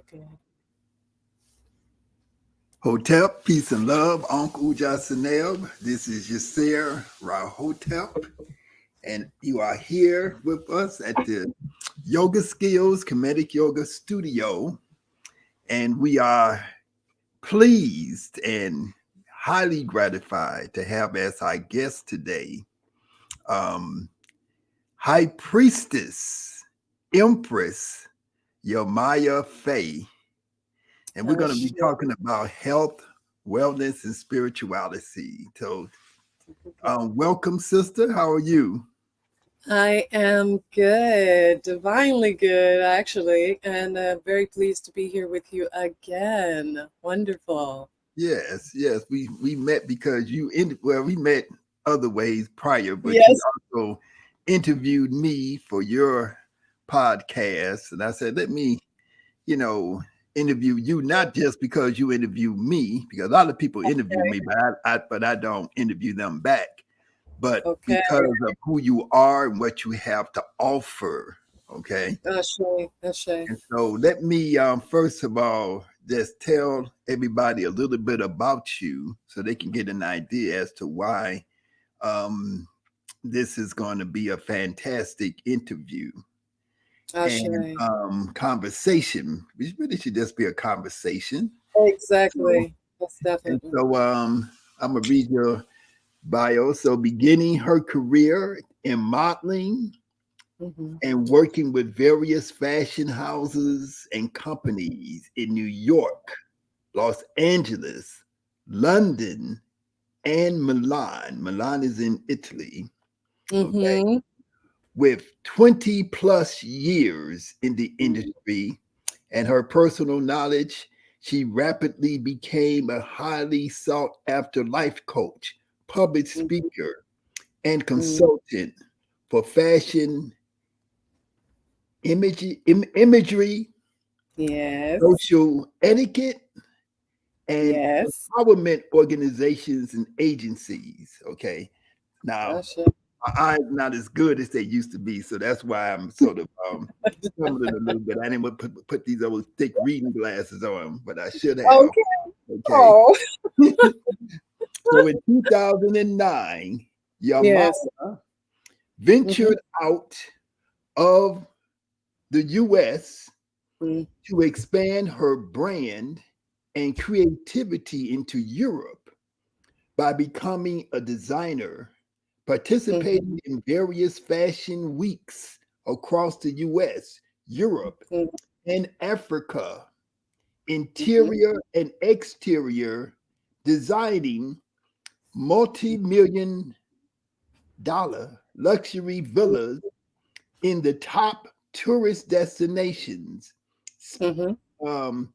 good. Hotep, peace and love, Uncle Jasanel. This is Yasser Rahotep, and you are here with us at the YogaSkills Kemetic Yoga Studio, and we are pleased and highly gratified to have as our guest today, um, High Priestess, Empress Yamaya Faye. And we're going to be talking about health, wellness, and spirituality. So, welcome, sister. How are you? I am good, divinely good, actually, and very pleased to be here with you again. Wonderful. Yes. We met because we met other ways prior, but you Yes. also interviewed me for your podcast, and I said, let me, you know, interview you not just because you interview me, because a lot of people interview me, but I don't interview them back. But Okay. because of who you are and what you have to offer. Okay. Ashe. And so let me first of all just tell everybody a little bit about you so they can get an idea as to why um, this is going to be a fantastic interview Ashe. and conversation. Which really should just be a conversation. So, Exactly. That's and definitely. so I'm gonna read your bio. So beginning her career in modeling Mm-hmm. and working with various fashion houses and companies in New York, Los Angeles, London, and Milan. Milan is in Italy. Okay. Mm-hmm. With 20 plus years in the industry and her personal knowledge, she rapidly became a highly sought after life coach, public speaker, and consultant for fashion imagery, Yes. social etiquette, and Yes. empowerment organizations and agencies. Okay. Now, Ashe. my eyes not as good as they used to be, so that's why I'm sort of stumbling a little bit. I didn't want to put these old thick reading glasses on, but I should have. Okay. Okay. Oh. So in 2009, Yes. Yamaya Mm-hmm. ventured out of the US to expand her brand and creativity into Europe by becoming a designer, participating in various fashion weeks across the US, Europe, and Africa, Mm-hmm. interior and exterior designing multi-million dollar luxury villas in the top tourist destinations. Mm-hmm. Um,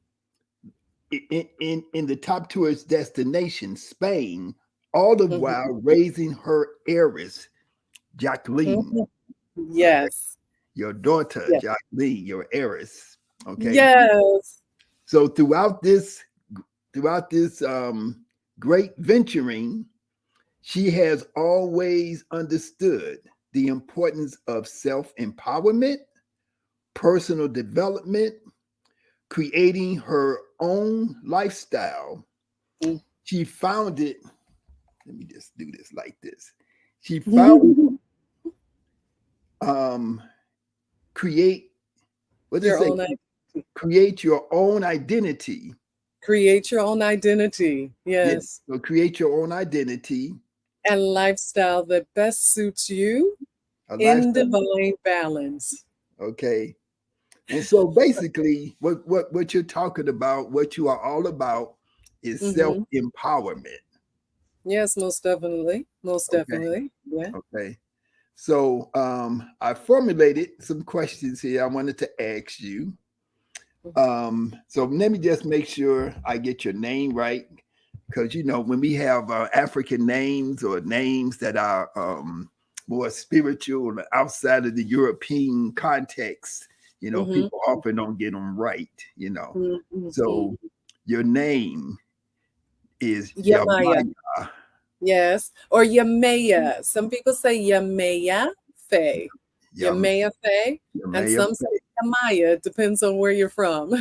in the top tourist destination, Spain, all the while raising her heiress, Jacqueline. Mm-hmm. Okay, Yes. your daughter, Yes. Jacqueline, your heiress. Okay, Yes. so throughout this great venturing, she has always understood the importance of self empowerment, personal development, creating her own lifestyle. She founded, let me just do this like this. She found um create what does Your it say? own identity. Create your own identity. Create your own identity. Yeah. Yes. So create your own identity, And lifestyle that best suits you a in lifestyle. divine balance. Okay. And so basically what you're talking about, what you are all about is Mm-hmm. self-empowerment. Yes, most definitely. Most Okay. definitely. Yeah. Okay. So I formulated some questions here I wanted to ask you. So let me just make sure I get your name right. Because when we have African names or names that are more spiritual outside of the European context, Mm-hmm. people often don't get them right. Mm-hmm. So your name is Yamaya. Yamaya. Yes. Or Yamaya. Some people say Yamaya Faye. Yam, Yamaya Faye. And Yamaya. some say Yamaya. It depends on where you're from.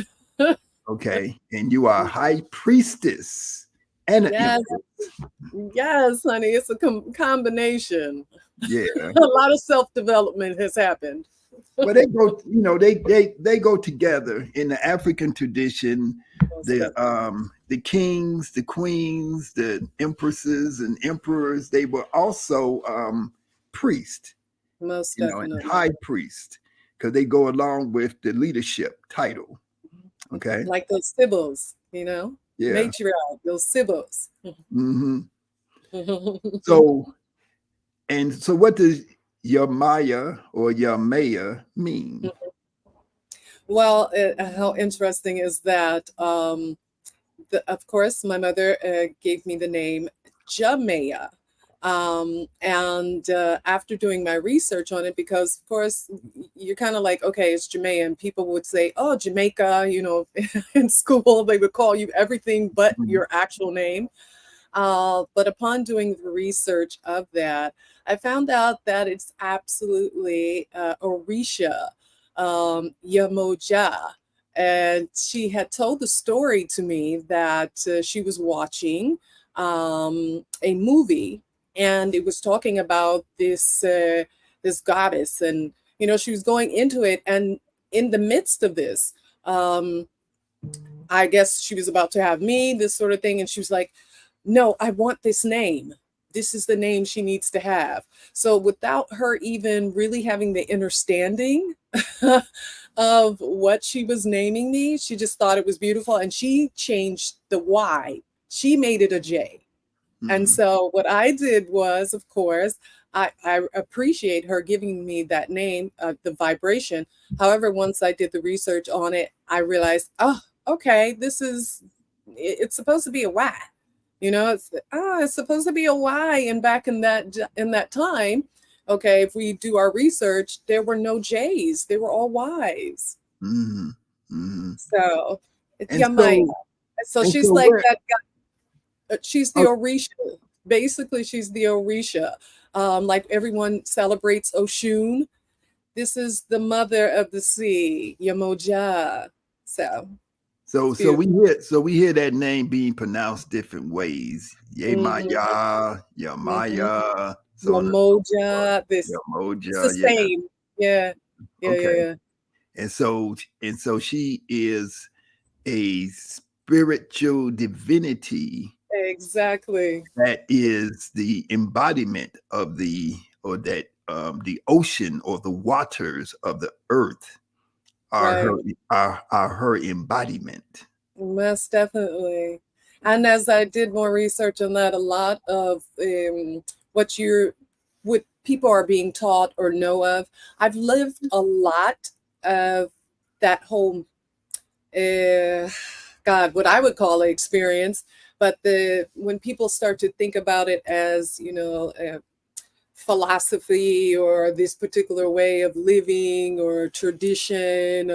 Okay. And you are high priestess and an Yes, empress. yes, honey. It's a combination. Yeah. A lot of self-development has happened. Well, they go, they go together in the African tradition. Most definitely. The kings, the queens, the empresses and emperors, they were also priests, Most and definitely. high priest, because they go along with the leadership title. Okay. Like those sibyls, you know, Yeah. matriarch, those sibyls. Hmm. So, and so what does Yamaya or Yamaya mean? Well, how interesting is that? Of course, my mother gave me the name Jamaica. And after doing my research on it, because of course you're kind of like, okay, it's Jamaica, and people would say, oh, Jamaica, in school they would call you everything but Mhm. your actual name. But upon doing the research of that, I found out that it's absolutely Orisha Yamoja. And she had told the story to me that she was watching a movie, and it was talking about this goddess, and she was going into it, and in the midst of this, um, I guess she was about to have me, this sort of thing. And she was like, no, I want this name. This is the name she needs to have. So without her even really having the understanding of what she was naming me, she just thought it was beautiful. And she changed the Y. She made it a J. And Mhm. so what I did was, of course, I appreciate her giving me that name, the vibration. However, once I did the research on it, I realized, oh, okay, it's supposed to be a Y. It's supposed to be a Y. And back in that time, okay, if we do our research, there were no J's. They were all Y's. Mhm. Mhm. So it's And Yamaya. so So and she's so like where that. She's the oh, Orisha. Basically, she's the Orisha. Like everyone celebrates Oshun. This is the mother of the sea, Yamoja. So so it's so beautiful. we hear that name being pronounced different ways. Hmm. Yemaya, Hmm. Yamaya, so on and so forth. Yamoja. It's the Yamoja, yeah. same. Yeah. Yeah. Okay. Yeah. And so she is a spiritual divinity Yeah. Exactly. that is the embodiment of the ocean or the waters of the earth are her Right. are her embodiment. Most definitely. And as I did more research on that, a lot of what you're, what people are being taught or know of, I've lived a lot of that whole, uh, God, what I would call an experience. But when people start to think about it as, philosophy or this particular way of living or tradition,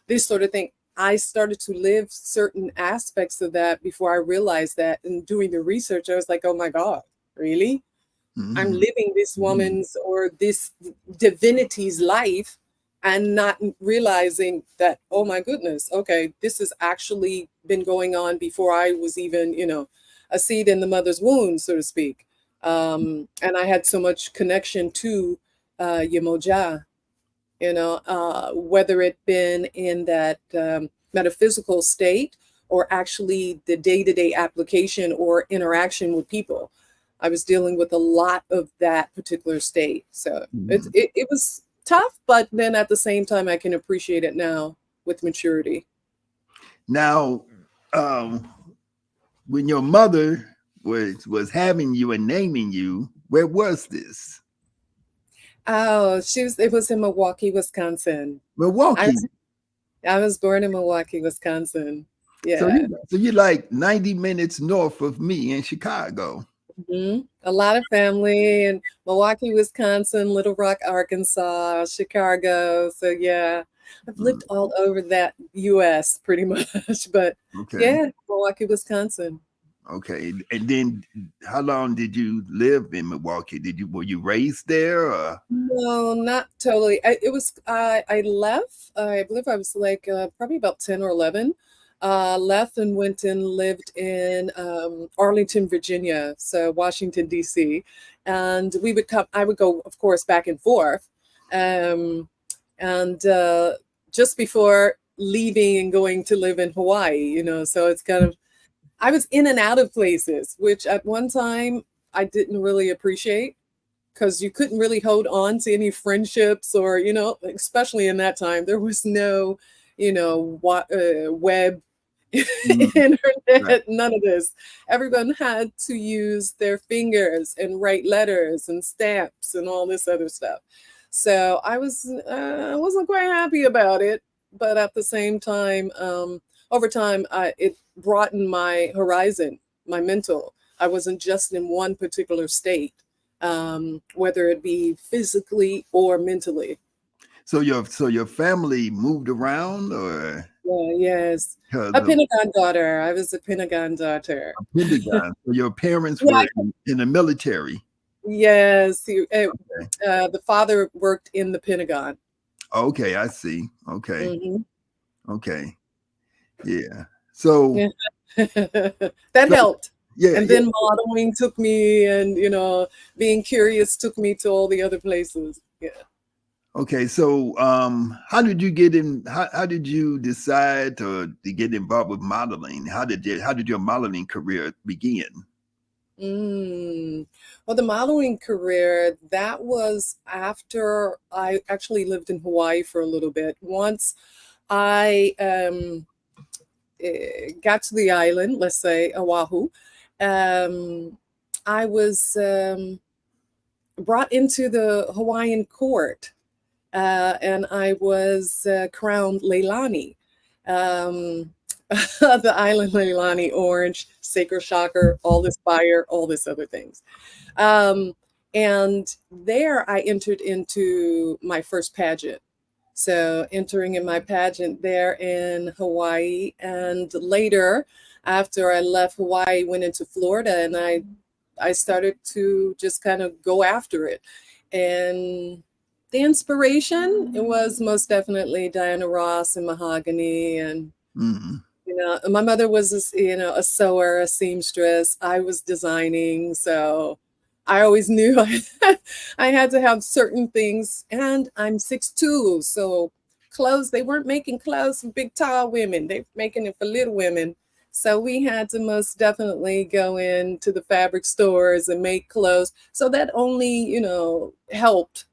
this sort of thing. I started to live certain aspects of that before I realized that. And doing the research, I was like, oh my God, really? I'm Mhm, living this mhm, woman's or this divinity's life and not realizing that, oh my goodness, okay, this has actually been going on before I was even, a seed in the mother's womb, so to speak. And I had so much connection to Yemoja, whether it been in that metaphysical state or actually the day-to-day application or interaction with people. I was dealing with a lot of that particular state. So mhm. it was tough, but then at the same time, I can appreciate it now with maturity. Now, um, when your mother was having you and naming you, where was this? Oh, it was in Milwaukee, Wisconsin. I Milwaukee. was, I was born in Milwaukee, Wisconsin. So Yeah. you're like 90 minutes north of me in Chicago. A lot of family in Milwaukee, Wisconsin, Little Rock, Arkansas, Chicago. So yeah, I've Mm, lived all over that US pretty much. But okay. yeah, Milwaukee, Wisconsin. Okay. And then how long did you live in Milwaukee? Were you raised there or? No, not totally. It was I left. I believe I was like probably about 10 or 11. Left and went and lived in Arlington, Virginia, so Washington D.C. And we would come. I would go, of course, back and forth. Um, and just before leaving and going to live in Hawaii, so it's kind of I was in and out of places, which at one time I didn't really appreciate because you couldn't really hold on to any friendships or, especially in that time, there was no, web, Mhm. Right. internet, none of this. Everyone had to use their fingers and write letters and stamps and all this other stuff. So I wasn't quite happy about it, but at the same time, over time, it broadened my horizon, my mental. I wasn't just in one particular state, whether it be physically or mentally. So your family moved around or Yeah, yes. because A of Pentagon daughter. I was a Pentagon daughter. a Pentagon? So your parents Yeah, were in the military. yes. Okay. The father worked in the Pentagon. Okay, I see. Okay. Hmm. Okay. Yeah. So Yeah. That so helped. yeah, And yeah. then modeling took me, and being curious took me to all the other places. Yeah. Okay, so how did you get in? How did you decide to get involved with modeling? How did your modeling career begin? Mm. Well, the modeling career, that was after I actually lived in Hawaii for a little bit. Once I got to the island, let's say Oahu, um, I was brought into the Hawaiian court, and I was crowned Leilani. Um, the island Leilani, orange, sacred shocker, all this fire, all this other things. Um, and there I entered into my first pageant. So entering in my pageant there in Hawaii, and later, after I left Hawaii, went into Florida, and I started to just kind of go after it. And the inspiration, it was most definitely Diana Ross and mahogany. And Hmm. my mother was a sewer, a seamstress. I was designing, so I always knew I had to have certain things. And I'm 6'2", so clothes, they weren't making clothes for big tall women. They're making it for little women. So we had to most definitely go into the fabric stores and make clothes. So that only, helped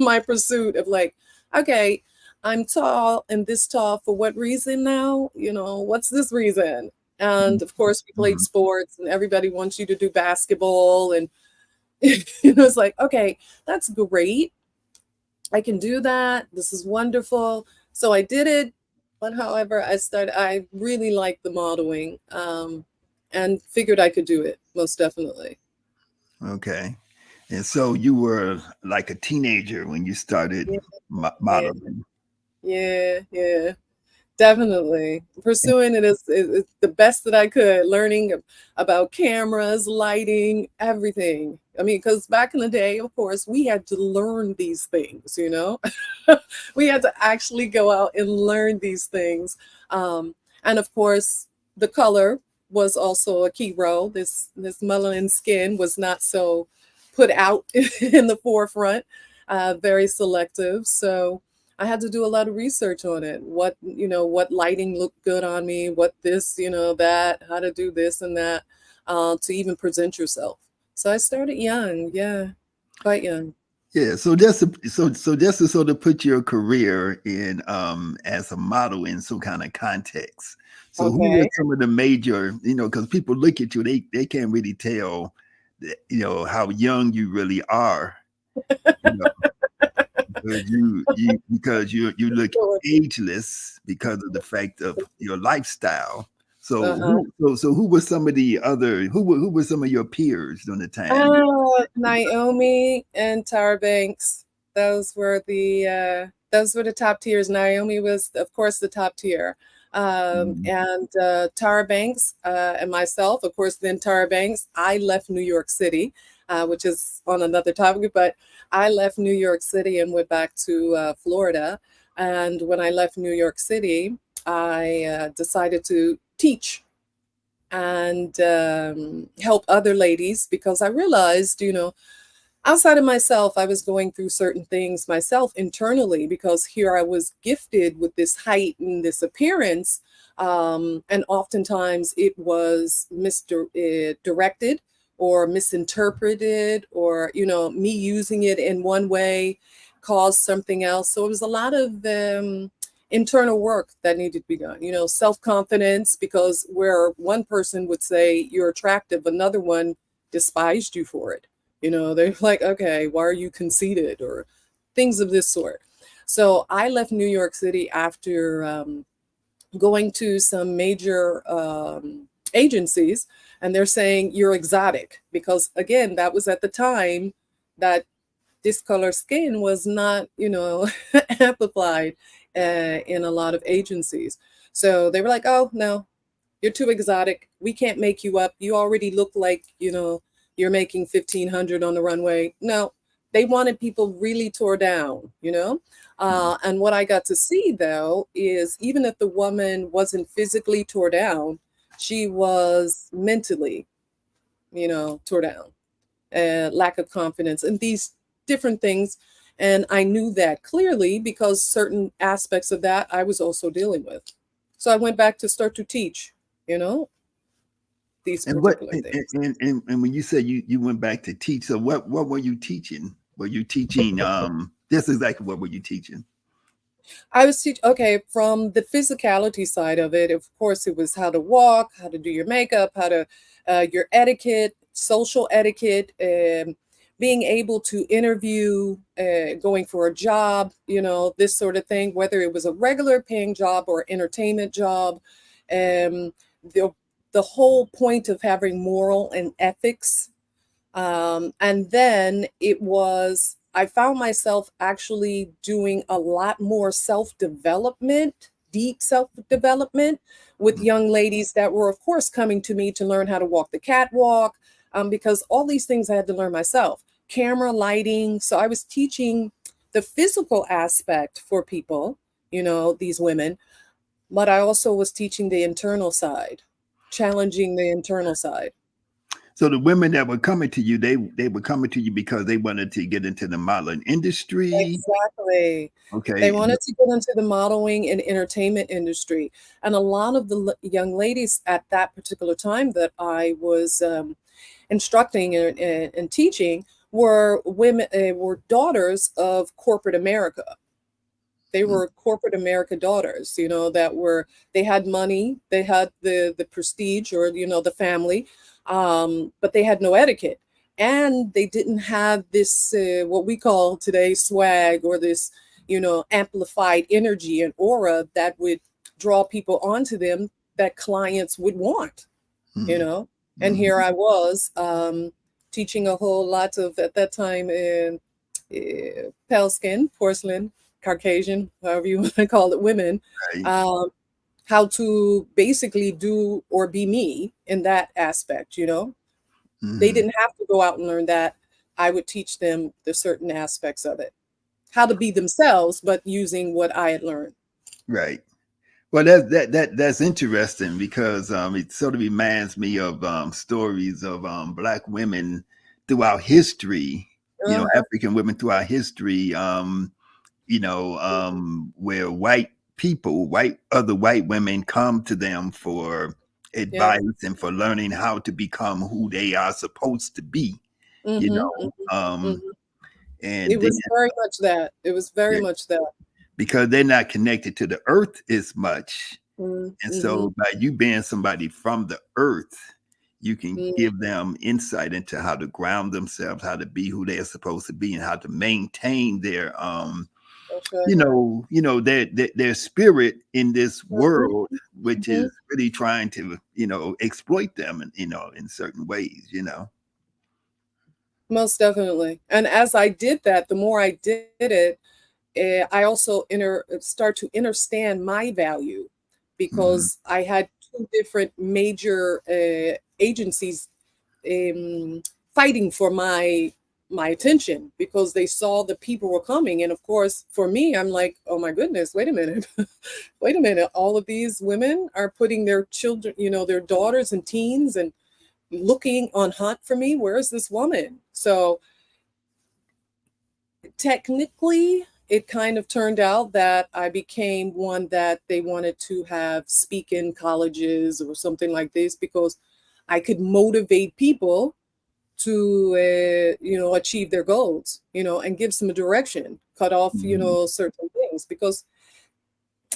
my pursuit of like, okay, I'm tall and this tall for what reason now? What's this reason? And of course, we played Hmm. sports and everybody wants you to do basketball. And, it's like, okay, that's great. I can do that. This is wonderful. So I did it. But however, I really liked the modeling, and figured I could do it most definitely. Okay. And so you were like a teenager when you started Yeah, yeah, modeling. yeah, yeah. Definitely. Pursuing it is the best that I could, learning about cameras, lighting, everything. I mean, because back in the day, of course, we had to learn these things. We had to actually go out and learn these things. And of course, the color was also a key role. This melanin skin was not so put out in the forefront, very selective. So I had to do a lot of research on it. What lighting looked good on me, what this, that, how to do this and that, to even present yourself. So I started young, yeah, quite young. Yeah, so just to sort of put your career in as a model in some kind of context. So who were Okay. some of the major, because people look at you, they can't really tell how young you really are, you know, because you look Sure. ageless because of the fact of your lifestyle. So Uh-huh. who were some of your peers during the time? Naomi and Tyra Banks. Those were the top tiers. Naomi was, of course, the top tier. Mhm. And Tara Banks and myself, of course, then Tara Banks, I left New York City, which is on another topic, but I left New York City and went back to Florida. And when I left New York City, I decided to teach and help other ladies because I realized, outside of myself, I was going through certain things myself internally because here I was gifted with this height and this appearance. And oftentimes it was misdirected or misinterpreted, or, me using it in one way caused something else. So it was a lot of internal work that needed to be done, self-confidence, because where one person would say you're attractive, another one despised you for it. They're like, okay, why are you conceited, or things of this sort. So I left New York City after going to some major agencies, and they're saying you're exotic because, again, that was at the time that discolor skin was not, amplified in a lot of agencies. So they were like, oh, no, you're too exotic. We can't make you up. You already look like, you're making 1,500 on the runway. No, they wanted people really tore down. And what I got to see, though, is even if the woman wasn't physically tore down, she was mentally, tore down, lack of confidence, and these different things. And I knew that clearly because certain aspects of that I was also dealing with. So I went back to start to teach, you know, these And what particular things. and when you said you went back to teach, so what were you teaching? Were you teaching just exactly what were you teaching? I was okay, from the physicality side of it, of course, it was how to walk, how to do your makeup, how to, your etiquette, social etiquette, being able to interview, going for a job, this sort of thing, whether it was a regular paying job or entertainment job. Um, the, the whole point of having moral and ethics, and then I found myself actually doing a lot more self development, deep self development with Mhm. young ladies that were, of course, coming to me to learn how to walk the catwalk, because all these things I had to learn myself, camera, lighting. So I was teaching the physical aspect for people, these women, but I also was teaching the internal side, challenging the internal side. So the women that were coming to you, they were coming to you because they wanted to get into the modeling industry. Exactly. They Okay. wanted to get into the modeling and entertainment industry. And a lot of the young ladies at that particular time that I was instructing and teaching were women, were daughters of corporate America. They Mm, were corporate America daughters, they had money, they had the prestige, or, the family, but they had no etiquette. And they didn't have this, what we call today swag, or this, amplified energy and aura that would draw people onto them that clients would want, you mm, know. And here mhm. I was, teaching a whole lot of, at that time, pale skin, porcelain, Caucasian, however you want to call it, women, Right. um, how to basically do or be me in that aspect. They Mhm. didn't have to go out and learn that. I would teach them the certain aspects of it, how to be themselves, but using what I had learned. Right. Well, that's interesting because it sort of reminds me of stories of black women throughout history. Uh-huh. African women throughout history. Where white people, white other white women come to them for Yep. advice and for learning how to become who they are supposed to be. You Mm-hmm, know, mm-hmm, mm-hmm. and It then was very much that. It was very much that. because they're not connected to the earth as much. And Mm-hmm, so by you being somebody from the earth, you can mm-hmm. give them insight into how to ground themselves, how to be who they're supposed to be, and how to maintain their Okay. their spirit in this Mm-hmm, world, which mm-hmm. is really trying to, exploit them in certain ways. Most definitely. And as I did that, the more I did it, I also start to understand my value. because I had two different major agencies fighting for my attention, because they saw the people were coming. And of course, for me, I'm like, oh my goodness, wait a minute. Wait a minute. All of these women are putting their children, their daughters and teens, and looking on hunt for me. Where is this woman? So technically, it kind of turned out that I became one that they wanted to have speak in colleges or something like this, because I could motivate people to achieve their goals, and give some direction, cut off certain things, because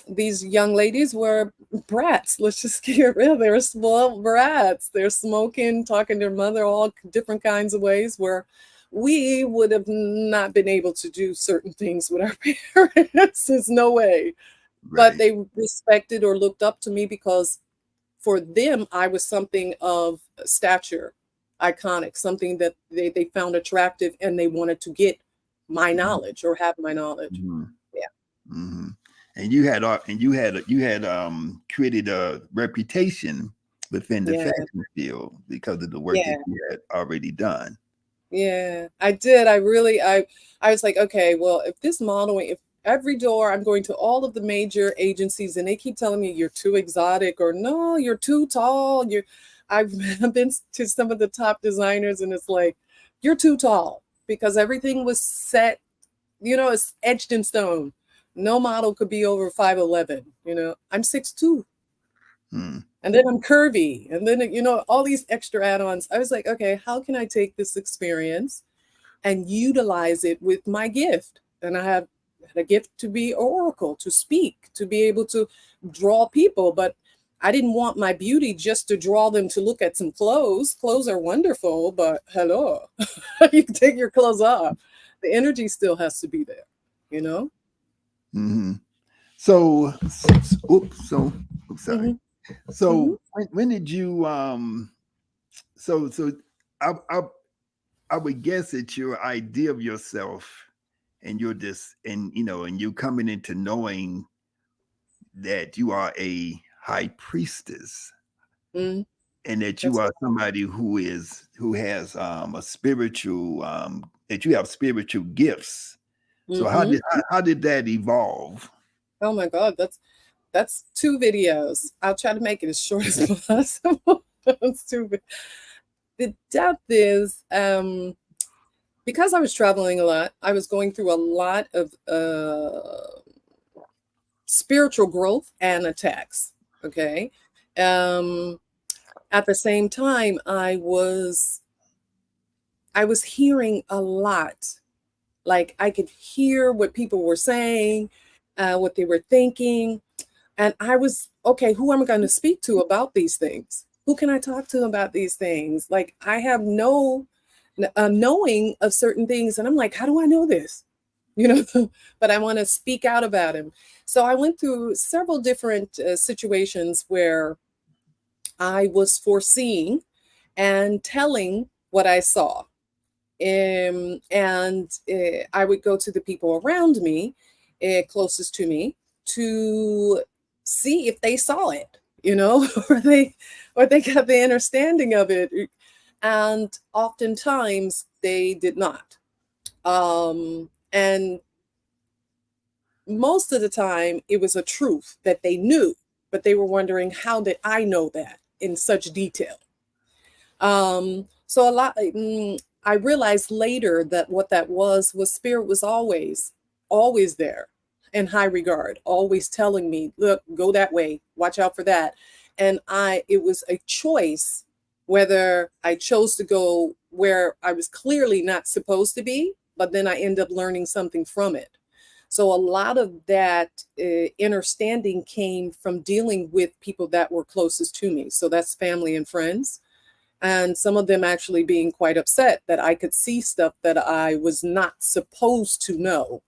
these young ladies were brats. Let's just get real. They were spoiled brats. They're smoking, talking to their mother, all different kinds of ways, where we would have not been able to do certain things with our parents. There's no way. But they respected or looked up to me, because for them, I was something of stature, iconic, something that they found attractive, and they wanted to get my knowledge or have my knowledge. Yeah. And you had created a reputation within the fashion field because of the work that you had already done. Yeah, I did. I was like, okay, well, if this modeling, if every door, I'm going to all of the major agencies, and they keep telling me you're too exotic, or no, you're too tall. I've been to some of the top designers, and it's like, you're too tall, because everything was set, it's etched in stone. No model could be over 5'11". I'm 6'2". And then I'm curvy, and then all these extra add-ons. I was like, okay, how can I take this experience and utilize it with my gift? And I have a gift to be oracle, to speak, to be able to draw people. But I didn't want my beauty just to draw them to look at some clothes. Clothes are wonderful, but hello, you can take your clothes off. The energy still has to be there, So, sorry. So when did you so I would guess that your idea of yourself, and and you coming into knowing that you are a high priestess, and that you are somebody who has a spiritual that you have spiritual gifts. So how did that evolve? Oh my God, that's 2 videos. I'll try to make it as short as possible. That's too big. The depth is, because I was traveling a lot, I was going through a lot of spiritual growth and attacks. Okay. At the same time, I was hearing a lot. Like, I could hear what people were saying, what they were thinking. And I was, okay, who am I going to speak to about these things? Who can I talk to about these things? Like, I have no knowing of certain things. And I'm like, how do I know this? But I want to speak out about him. So I went through several different situations where I was foreseeing and telling what I saw. I would go to the people around me, closest to me, to see if they saw it, or they got the understanding of it. And oftentimes they did not. And most of the time it was a truth that they knew, but they were wondering, how did I know that in such detail? So I realized later that what that was spirit was always there, in high regard, always telling me, look, go that way, watch out for that. And it was a choice whether I chose to go where I was clearly not supposed to be, but then I end up learning something from it. So a lot of that understanding came from dealing with people that were closest to me. So that's family and friends. And some of them actually being quite upset that I could see stuff that I was not supposed to know.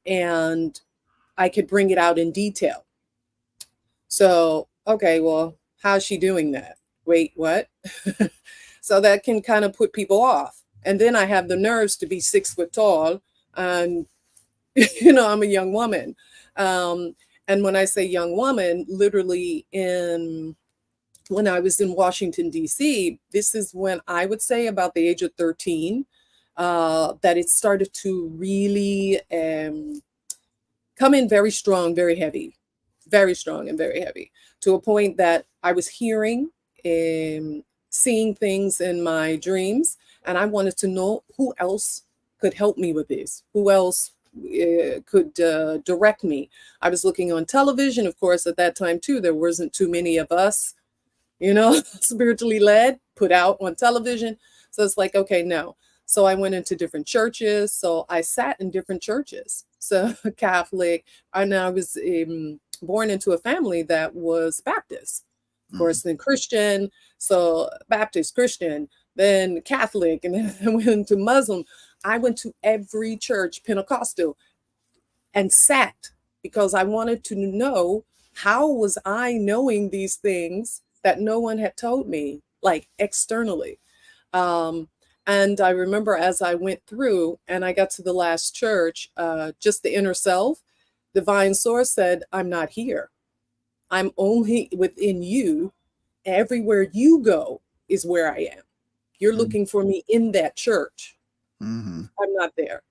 And I could bring it out in detail. So, okay, well, how's she doing that? Wait, what? So that can kind of put people off. And then I have the nerves to be 6 foot tall, and I'm a young woman. And when I say young woman, literally when I was in Washington, D.C., this is when I would say about the age of 13, that it started to really come in very strong, very heavy, very strong and very heavy, to a point that I was hearing and seeing things in my dreams. And I wanted to know who else could help me with this, who else could direct me. I was looking on television, of course, at that time too. There wasn't too many of us, spiritually led, put out on television. So it's like, okay, no. So I went into different churches. So I sat in different churches. So Catholic, and I was born into a family that was Baptist, of Mm-hmm. course, then Christian. So Baptist, Christian, then Catholic, and then I went into Muslim. I went to every church, Pentecostal, and sat because I wanted to know, how was I knowing these things that no one had told me, like externally. Um, and I remember as I went through and I got to the last church, just the inner self, divine source said, I'm not here. I'm only within you. Everywhere you go is where I am. You're looking for me in that church. Mm-hmm. I'm not there.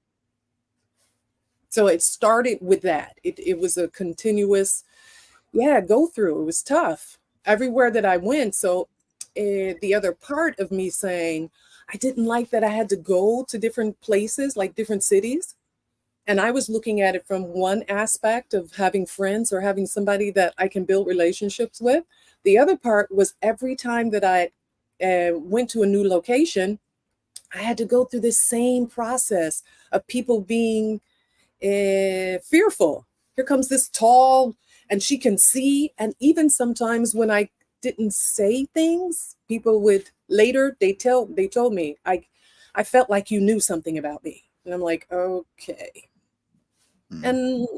So it started with that. It was a continuous, go through. It was tough everywhere that I went. So the other part of me saying, I didn't like that I had to go to different places, like different cities. And I was looking at it from one aspect of having friends or having somebody that I can build relationships with. The other part was every time that I went to a new location, I had to go through this same process of people being fearful. Here comes this tall, and she can see. And even sometimes when I didn't say things, people would later they told me, I felt like you knew something about me, and I'm like, okay, Mm-hmm. and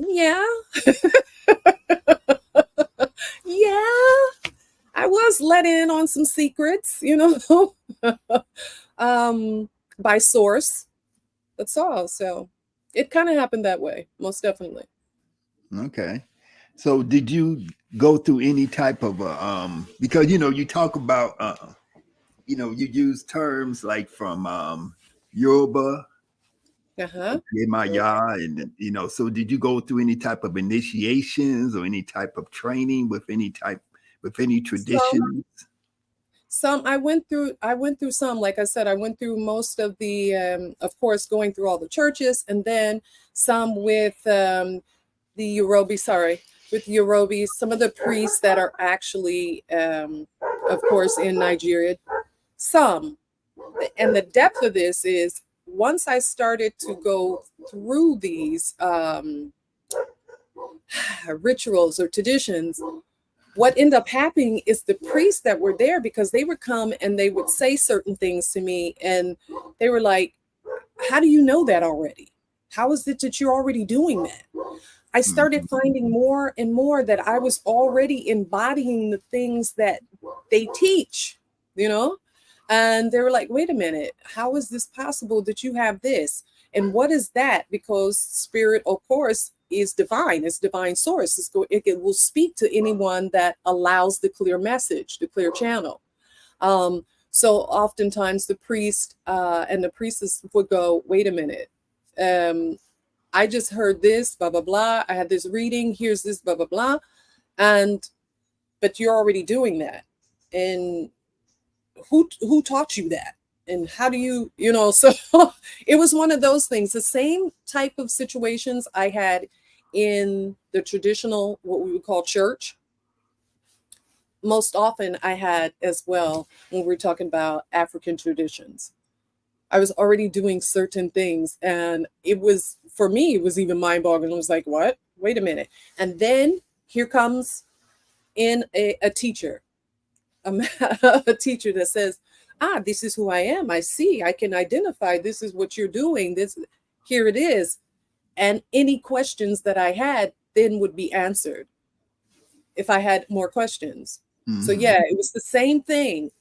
yeah, yeah, I was let in on some secrets, um, by source. That's all. So it kind of happened that way, most definitely. Okay. So did you go through any type of because you talk about you use terms like from Yoruba, Uh-huh. Yamaya, and so did you go through any type of initiations or any type of training with any Some traditions? some I went through some, like I said, I went through most of the of course, going through all the churches, and then some with the Yorubi, sorry, with Yorubi, some of the priests that are actually of course in Nigeria. Some. And the depth of this is, once I started to go through these rituals or traditions, what ended up happening is the priests that were there, because they would come and they would say certain things to me, and they were like, how do you know that already? How is it that you're already doing that? I started Mhm. finding more and more that I was already embodying the things that they teach, you know? And they were like, wait a minute, how is this possible that you have this? And what is that? Because spirit, of course, is divine. It's divine source. It will speak to anyone that allows the clear message, the clear channel. So oftentimes the priest and the priestess would go, wait a minute. I just heard this, blah, blah, blah. I had this reading. Here's this, blah, blah, blah. And, but you're already doing that. And who taught you that? And how do so it was one of those things, the same type of situations I had in the traditional, what we would call church. Most often I had as well when we're talking about African traditions. I was already doing certain things, and it was, for me, it was even mind-boggling. I was like, what? Wait a minute. And then here comes in a teacher, a teacher that says, this is who I am. I see, I can identify, this is what you're doing. Here it is. And any questions that I had then would be answered if I had more questions. So Mhm. yeah, it was the same thing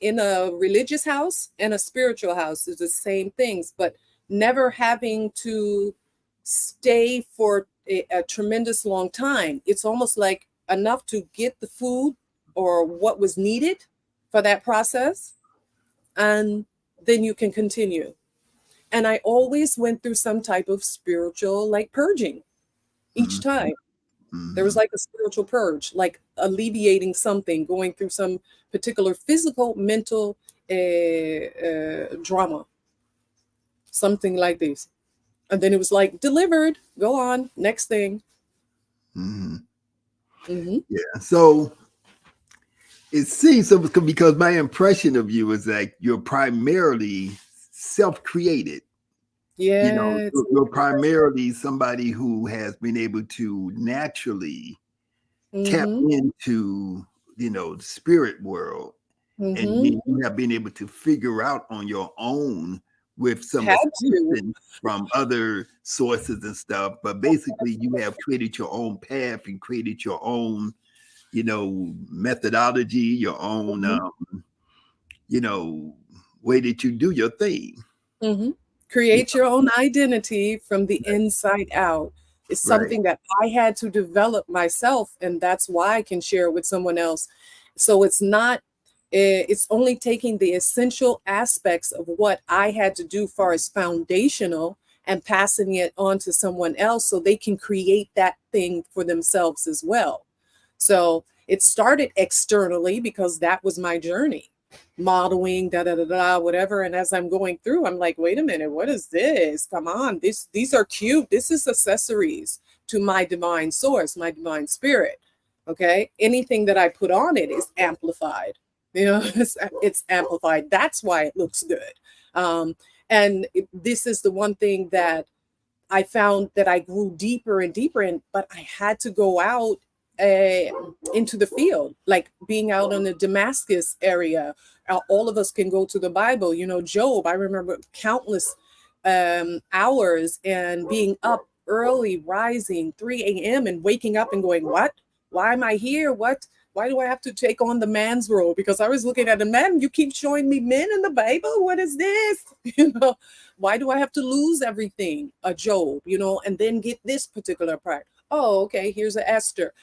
in a religious house and a spiritual house. It's the same things, but never having to stay for a tremendous long time. It's almost like enough to get the food or what was needed for that process, and then you can continue. And I always went through some type of spiritual like purging each Mhm. time. There was Mhm. like a spiritual purge, like alleviating something, going through some particular physical, mental drama, something like this. And then it was like delivered, go on, next thing. Mhm. Hmm. Yeah. So it seems so because my impression of you is that you're primarily self-created. You know, Yeah, it's you're primarily somebody who has been able to naturally tap mm-hmm, into, the spirit world, and mm-hmm. you have been able to figure out on your own with some Had to. assistance from other sources and stuff. But basically, you have created your own path and created your own, methodology, your own, Mm-hmm, you know, way that you do your thing. mm-hmm. You Create your own identity from the inside out is Right. something that I had to develop myself, and that's why I can share it with someone else. So it's not, it's only taking the essential aspects of what I had to do far as foundational and passing it on to someone else so they can create that thing for themselves as well. So it started externally because that was my journey, modeling, da da da da, whatever. And as I'm going through, I'm like, wait a minute, what is this? Come on, these are cute. This is accessories to my divine source, my divine spirit. Okay, anything that I put on it is amplified. You know, it's amplified. That's why it looks good. And this is the one thing that I found that I grew deeper and deeper in, but I had to go out into the field, like being out in the Damascus area. All of us can go to the Bible. You know, Job, I remember countless hours and being up early, rising 3 a.m. and waking up and going, what? Why am I here? What? Why do I have to take on the man's role? Because I was looking at the men. You keep showing me men in the Bible. What is this? You know, why do I have to lose everything? A Job, and then get this particular part. Oh, okay, here's a Esther,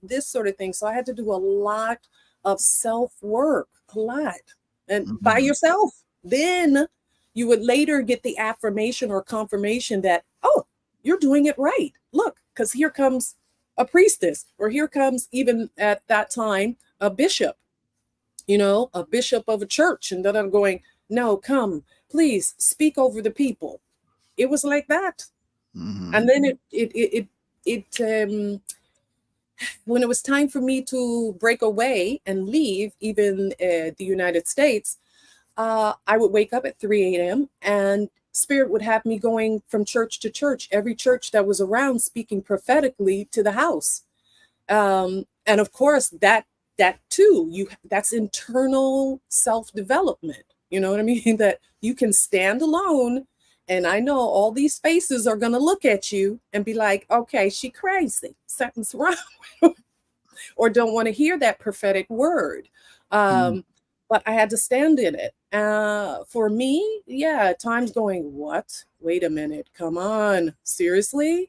this sort of thing. So I had to do a lot of self work, a lot, and by Mhm. yourself. Then you would later get the affirmation or confirmation that, oh, you're doing it right. Look, because here comes a priestess, or here comes, even at that time, a bishop, a bishop of a church. And then I'm going, no, come, please speak over the people. It was like that. Mhm. And then when it was time for me to break away and leave, even the United States, I would wake up at 3 a.m. and Spirit would have me going from church to church, every church that was around, speaking prophetically to the house. And of course, that too, that's internal self-development. You know what I mean? That you can stand alone. And I know all these faces are going to look at you and be like, okay, she crazy, something's wrong, or don't want to hear that prophetic word. Mhm. Um, but I had to stand in it. For me, yeah, at times going, what? Wait a minute, come on, seriously?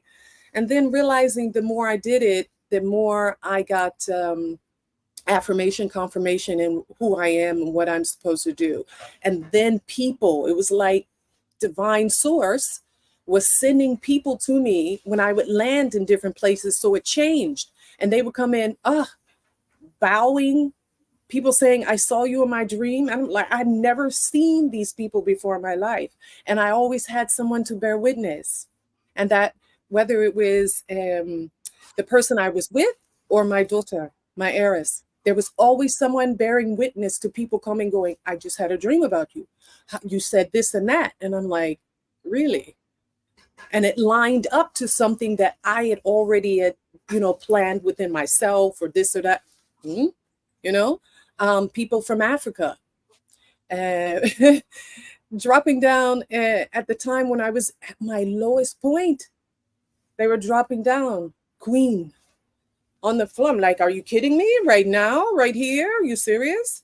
And then realizing the more I did it, the more I got affirmation, confirmation in who I am and what I'm supposed to do. And then people, it was like divine source was sending people to me when I would land in different places. So it changed. And they would come in, bowing, people saying, I saw you in my dream. And I'm like, I've never seen these people before in my life. And I always had someone to bear witness. And that, whether it was the person I was with or my daughter, my heiress, there was always someone bearing witness to people coming, going, I just had a dream about you. You said this and that. And I'm like, really? And it lined up to something that I had already planned within myself, or this or that. Hmm? you know, People from Africa, uh, dropping down at the time when I was at my lowest point. They were dropping down, Queen, on the floor. I'm like, are you kidding me? Right now, right here? Are you serious?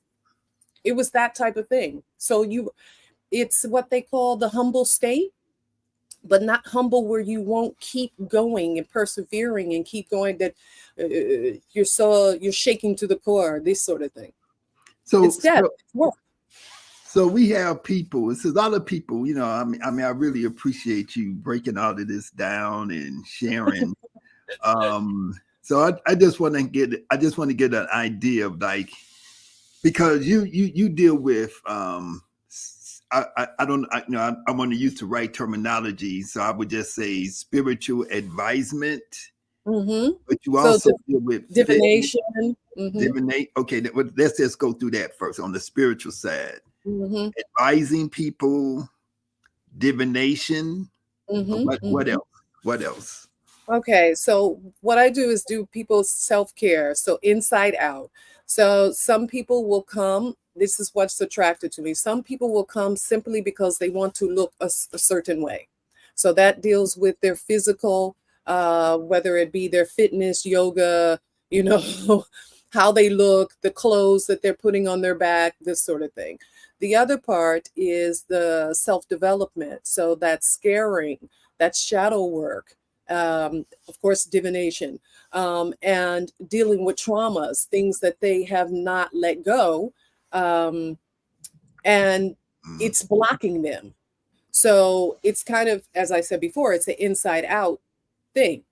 It was that type of thing. So it's what they call the humble state. but not humble where you won't keep going and persevering and keep going, that you're shaking to the core, this sort of thing. So It's depth, so it's work. so we have people. It's a lot of people. I really appreciate you breaking all of this down and sharing. So I just want to get an idea of, like, because you deal with I don't I want to use the right terminology, so I would just say spiritual advisement, Mm-hmm. but you So also deal with divination. Mm-hmm. divinate. Okay, let's just go through that first on the spiritual side. Mm-hmm. Advising people, divination. Mm-hmm. What Mm-hmm. else? What else? Okay, so what I do is do people's self-care, so inside out. So some people will come, this is what's attracted to me. Some people will come simply because they want to look a certain way. So that deals with their physical, whether it be their fitness, yoga, you know, how they look, the clothes that they're putting on their back, this sort of thing. The other part is the self-development. So that's scaring, that's shadow work, of course, divination, and dealing with traumas, things that they have not let go, um, and Mm. it's blocking them. So it's kind of, as I said before, it's an inside out thing.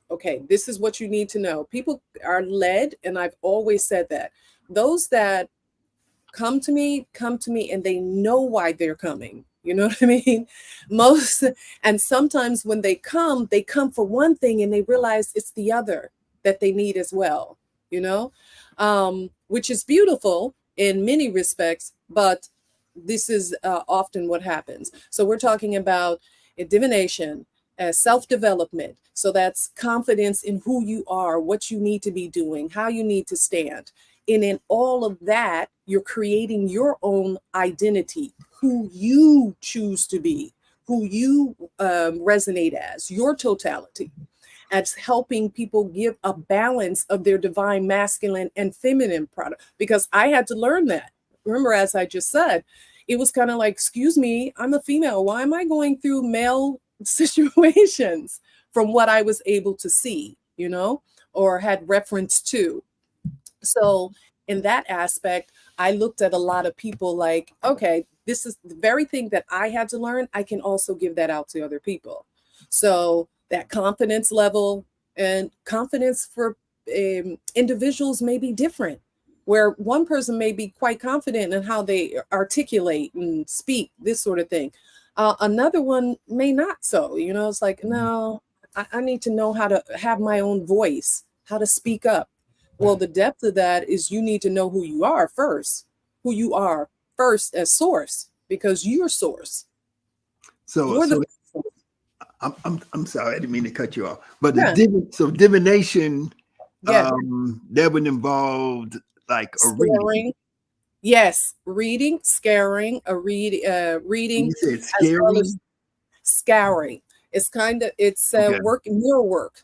Okay, this is what you need to know. People are led, and I've always said that those that come to me and they know why they're coming. You know what I mean? Most, and sometimes when they come for one thing and they realize it's the other that they need as well, you know, which is beautiful in many respects, but this is often what happens. So we're talking about divination, self-development. So that's confidence in who you are, what you need to be doing, how you need to stand. And in all of that, you're creating your own identity, who you choose to be, who you resonate as, your totality. It's helping people give a balance of their divine masculine and feminine product. Because I had to learn that. Remember, as I just said, it was kind of like, excuse me, I'm a female. Why am I going through male situations from what I was able to see, you know, or had reference to? So in that aspect, I looked at a lot of people like, okay, this is the very thing that I had to learn. I can also give that out to other people. So that confidence level, and confidence for individuals may be different, where one person may be quite confident in how they articulate and speak, this sort of thing. Another one may not so, you know, it's like, no, I need to know how to have my own voice, how to speak up. Well, the depth of that is you need to know who you are first as source, because you're source. So You're the so I'm sorry, I didn't mean to cut you off. But yeah, divination, yeah, that would involve like a reading. scaring. Yes, reading, scaring, And reading, you said as well as scary. scouring. It's kind of it's Okay, work, mirror work.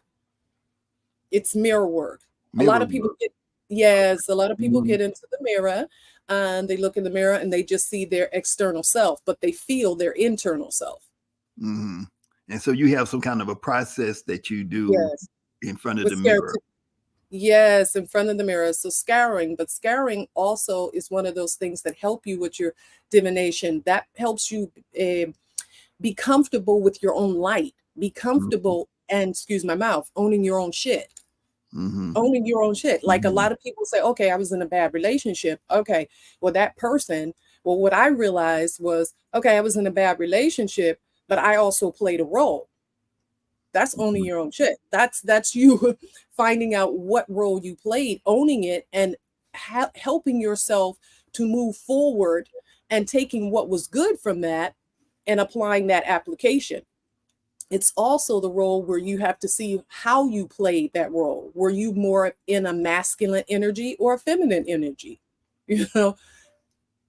It's mirror work. A lot mirror of people work. get, yes, a lot of people Mhm, get into the mirror and they look in the mirror and they just see their external self, but they feel their internal self. mhm. And so you have some kind of a process that you do Yes. in front of With the scare, mirror. yes, in front of the mirror. So scouring, but scouring also is one of those things that help you with your divination. That helps you be comfortable with your own light, be Mhm, comfortable, and excuse my mouth, owning your own shit. mhm, Owning your own shit. Like a mhm, lot of people say, okay, I was in a bad relationship. Okay, well, that person, well, what I realized was, okay, I was in a bad relationship, but I also played a role. That's owning mhm. your own shit. That's you finding out what role you played, owning it, and helping yourself to move forward and taking what was good from that and applying that application. It's also the role where you have to see how you played that role. Were you more in a masculine energy or a feminine energy? You know,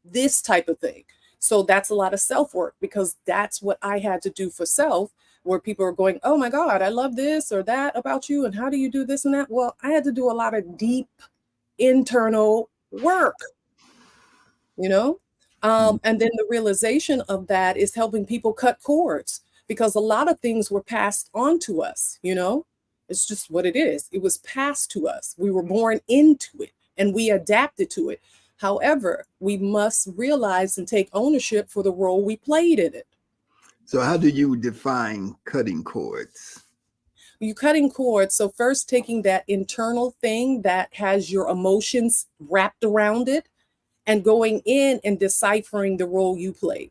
this type of thing. So that's a lot of self work, because that's what I had to do for self, where people are going, oh my God, I love this or that about you. And how do you do this and that? Well, I had to do a lot of deep internal work, you know? And then the realization of that is helping people cut cords. because a lot of things were passed on to us, you know? It's just what it is. It was passed to us. We were born into it and we adapted to it. However, we must realize and take ownership for the role we played in it. So how do you define cutting cords? You cutting cords. So first taking that internal thing that has your emotions wrapped around it and going in and deciphering the role you played.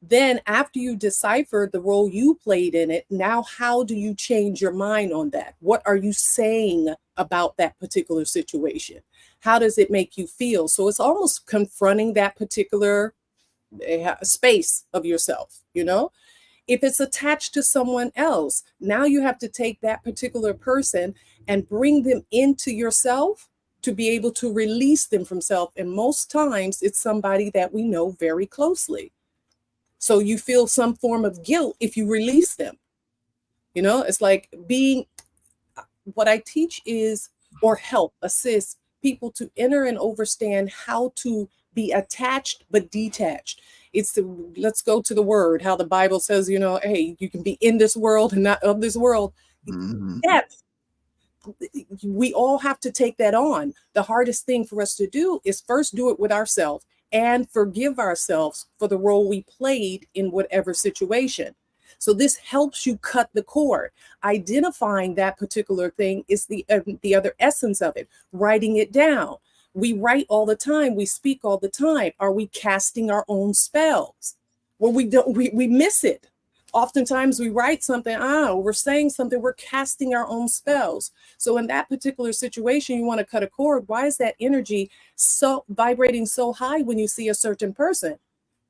Then after you decipher the role you played in it, now how do you change your mind on that? What are you saying about that particular situation? How does it make you feel? So it's almost confronting that particular space of yourself, you know? If it's attached to someone else, now you have to take that particular person and bring them into yourself to be able to release them from self. And most times it's somebody that we know very closely. So you feel some form of guilt if you release them. You know, it's like being, what I teach is, or help, assist people to enter and understand how to be attached but detached. It's the, let's go to the word, how the Bible says, you know, hey, you can be in this world and not of this world. Mm-hmm. Depth. We all have to take that on. The hardest thing for us to do is first do it with ourselves and forgive ourselves for the role we played in whatever situation. So this helps you cut the cord. Identifying that particular thing is the other essence of it. Writing it down. We write all the time. We speak all the time. Are we casting our own spells? Well, we don't. We miss it. Oftentimes we write something. We're saying something. We're casting our own spells. So in that particular situation, you want to cut a cord. Why is that energy so vibrating so high when you see a certain person?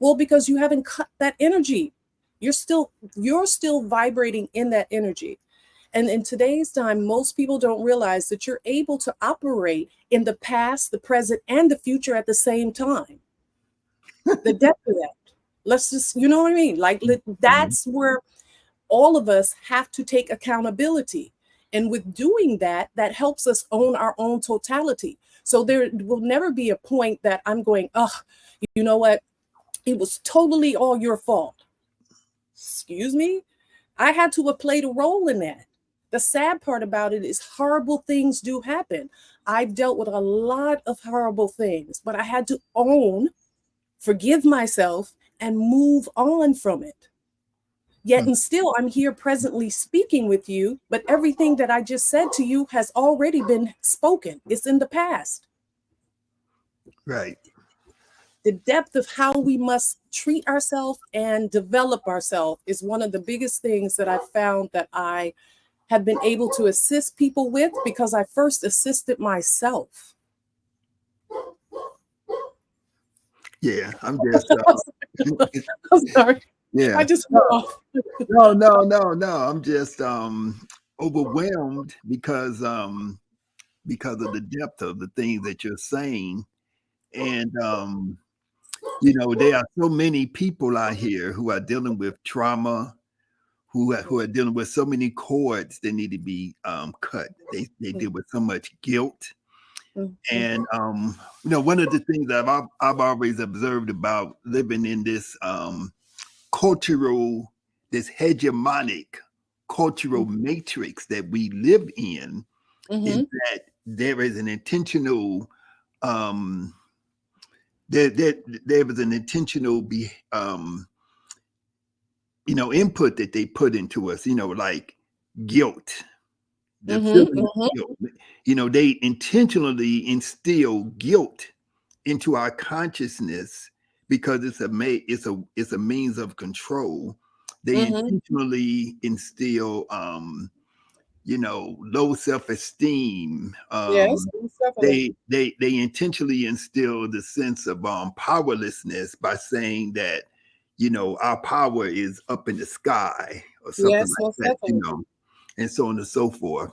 Well, because you haven't cut that energy. You're still vibrating in that energy. And in today's time, most people don't realize that you're able to operate in the past, the present, and the future at the same time. The depth of that. Let's just, you know what I mean? Like, that's where all of us have to take accountability. And with doing that, that helps us own our own totality. So there will never be a point that I'm going, oh, you know what? It was totally all your fault. Excuse me? I had to have played a role in that. The sad part about it is horrible things do happen. I've dealt with a lot of horrible things, but I had to own, forgive myself, and move on from it. Yet and still, I'm here presently speaking with you, but everything that I just said to you has already been spoken. It's in the past. Right. The depth of how we must treat ourselves and develop ourselves is one of the biggest things that I found that I have been able to assist people with, because I first assisted myself. Yeah, I'm just I'm sorry. yeah. I just went off. No. I'm just overwhelmed because of the depth of the things that you're saying. And you know, there are so many people out here who are dealing with trauma, who are dealing with so many cords that need to be cut. They deal with so much guilt. And you know, one of the things that I've always observed about living in this cultural, this hegemonic cultural matrix that we live in, is that there is an intentional there was an intentional you know, input that they put into us, you know, like guilt, the feeling of guilt. You know, they intentionally instill guilt into our consciousness because it's a means of control. They intentionally instill you know, low self-esteem. Yes, definitely. They intentionally instill the sense of powerlessness by saying that, you know, our power is up in the sky or something Yes, like most that, you definitely. know, and so on and so forth.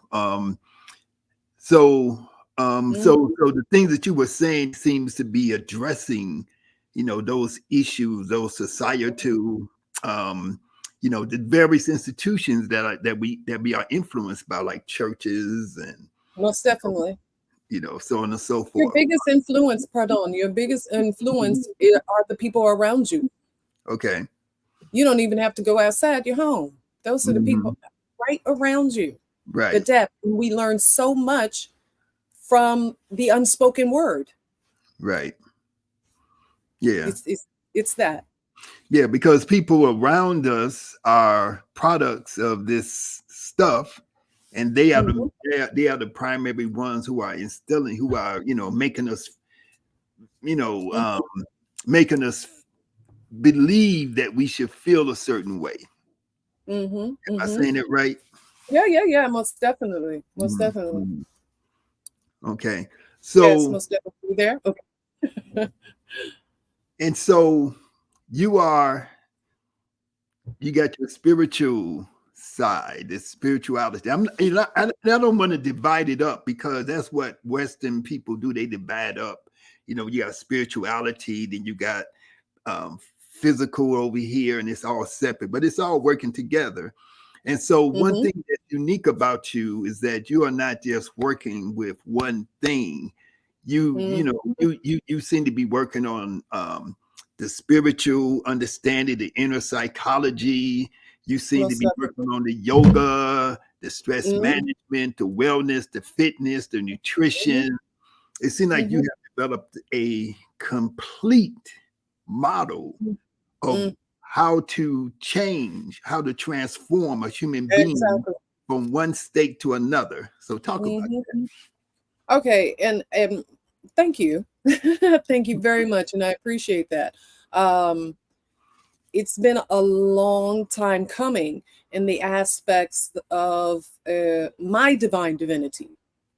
So so the things that you were saying seems to be addressing, you know, those issues, those societal you know, the various institutions that we are influenced by, like churches and, Most definitely. you know, so on and so Your forth. biggest influence, pardon, your biggest influence are the people around you. Okay. You don't even have to go outside your home. Those are the Mhm. people right around you. The Right. depth. We learn so much from the unspoken word. Right. Yeah. It's that. Yeah, because people around us are products of this stuff, and Hmm. they are the primary ones who are instilling, who are making us, you know, um, making us believe that we should feel a certain way. Hmm. Am I Hmm. saying it right? Yeah, yeah, yeah. Most definitely. Most definitely. Mhm. Okay, Yes, so most definitely there. Okay. and so you are you got your spiritual side, the spirituality. I don't want to divide it up because that's what Western people do. They divide up. You got spirituality, then you got um, physical over here, and it's all separate, but it's all working together. And so, one Hmm. thing that's unique about you is that you are not just working with one thing. Hmm. You seem to be working on the spiritual understanding, the inner psychology. You seem to Most be definitely. working on the yoga, the stress Hmm. management, the wellness, the fitness, the Hmm. nutrition. It seems like you Hmm. have developed a complete model of Hmm. how to change, how to transform a human being Exactly. from one state to another. So talk about Hmm. Okay, and thank you. Thank you very much, and I appreciate that. Um, it's been a long time coming in the aspects of my divine divinity,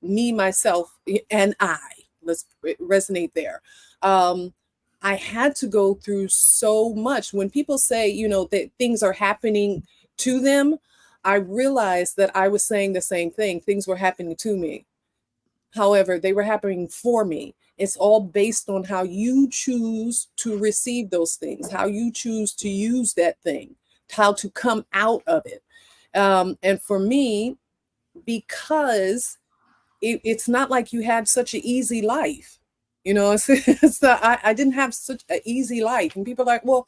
me, myself, and I. Let's resonate there. Um, I had to go through so much. When people say, that things are happening to them, I realized that I was saying the same thing. Things were happening to me. However, they were happening for me. It's all based on how you choose to receive those things, how you choose to use that thing, how to come out of it. And for me, because it's not like you had such an easy life. I didn't have such an easy life. And people are like, well,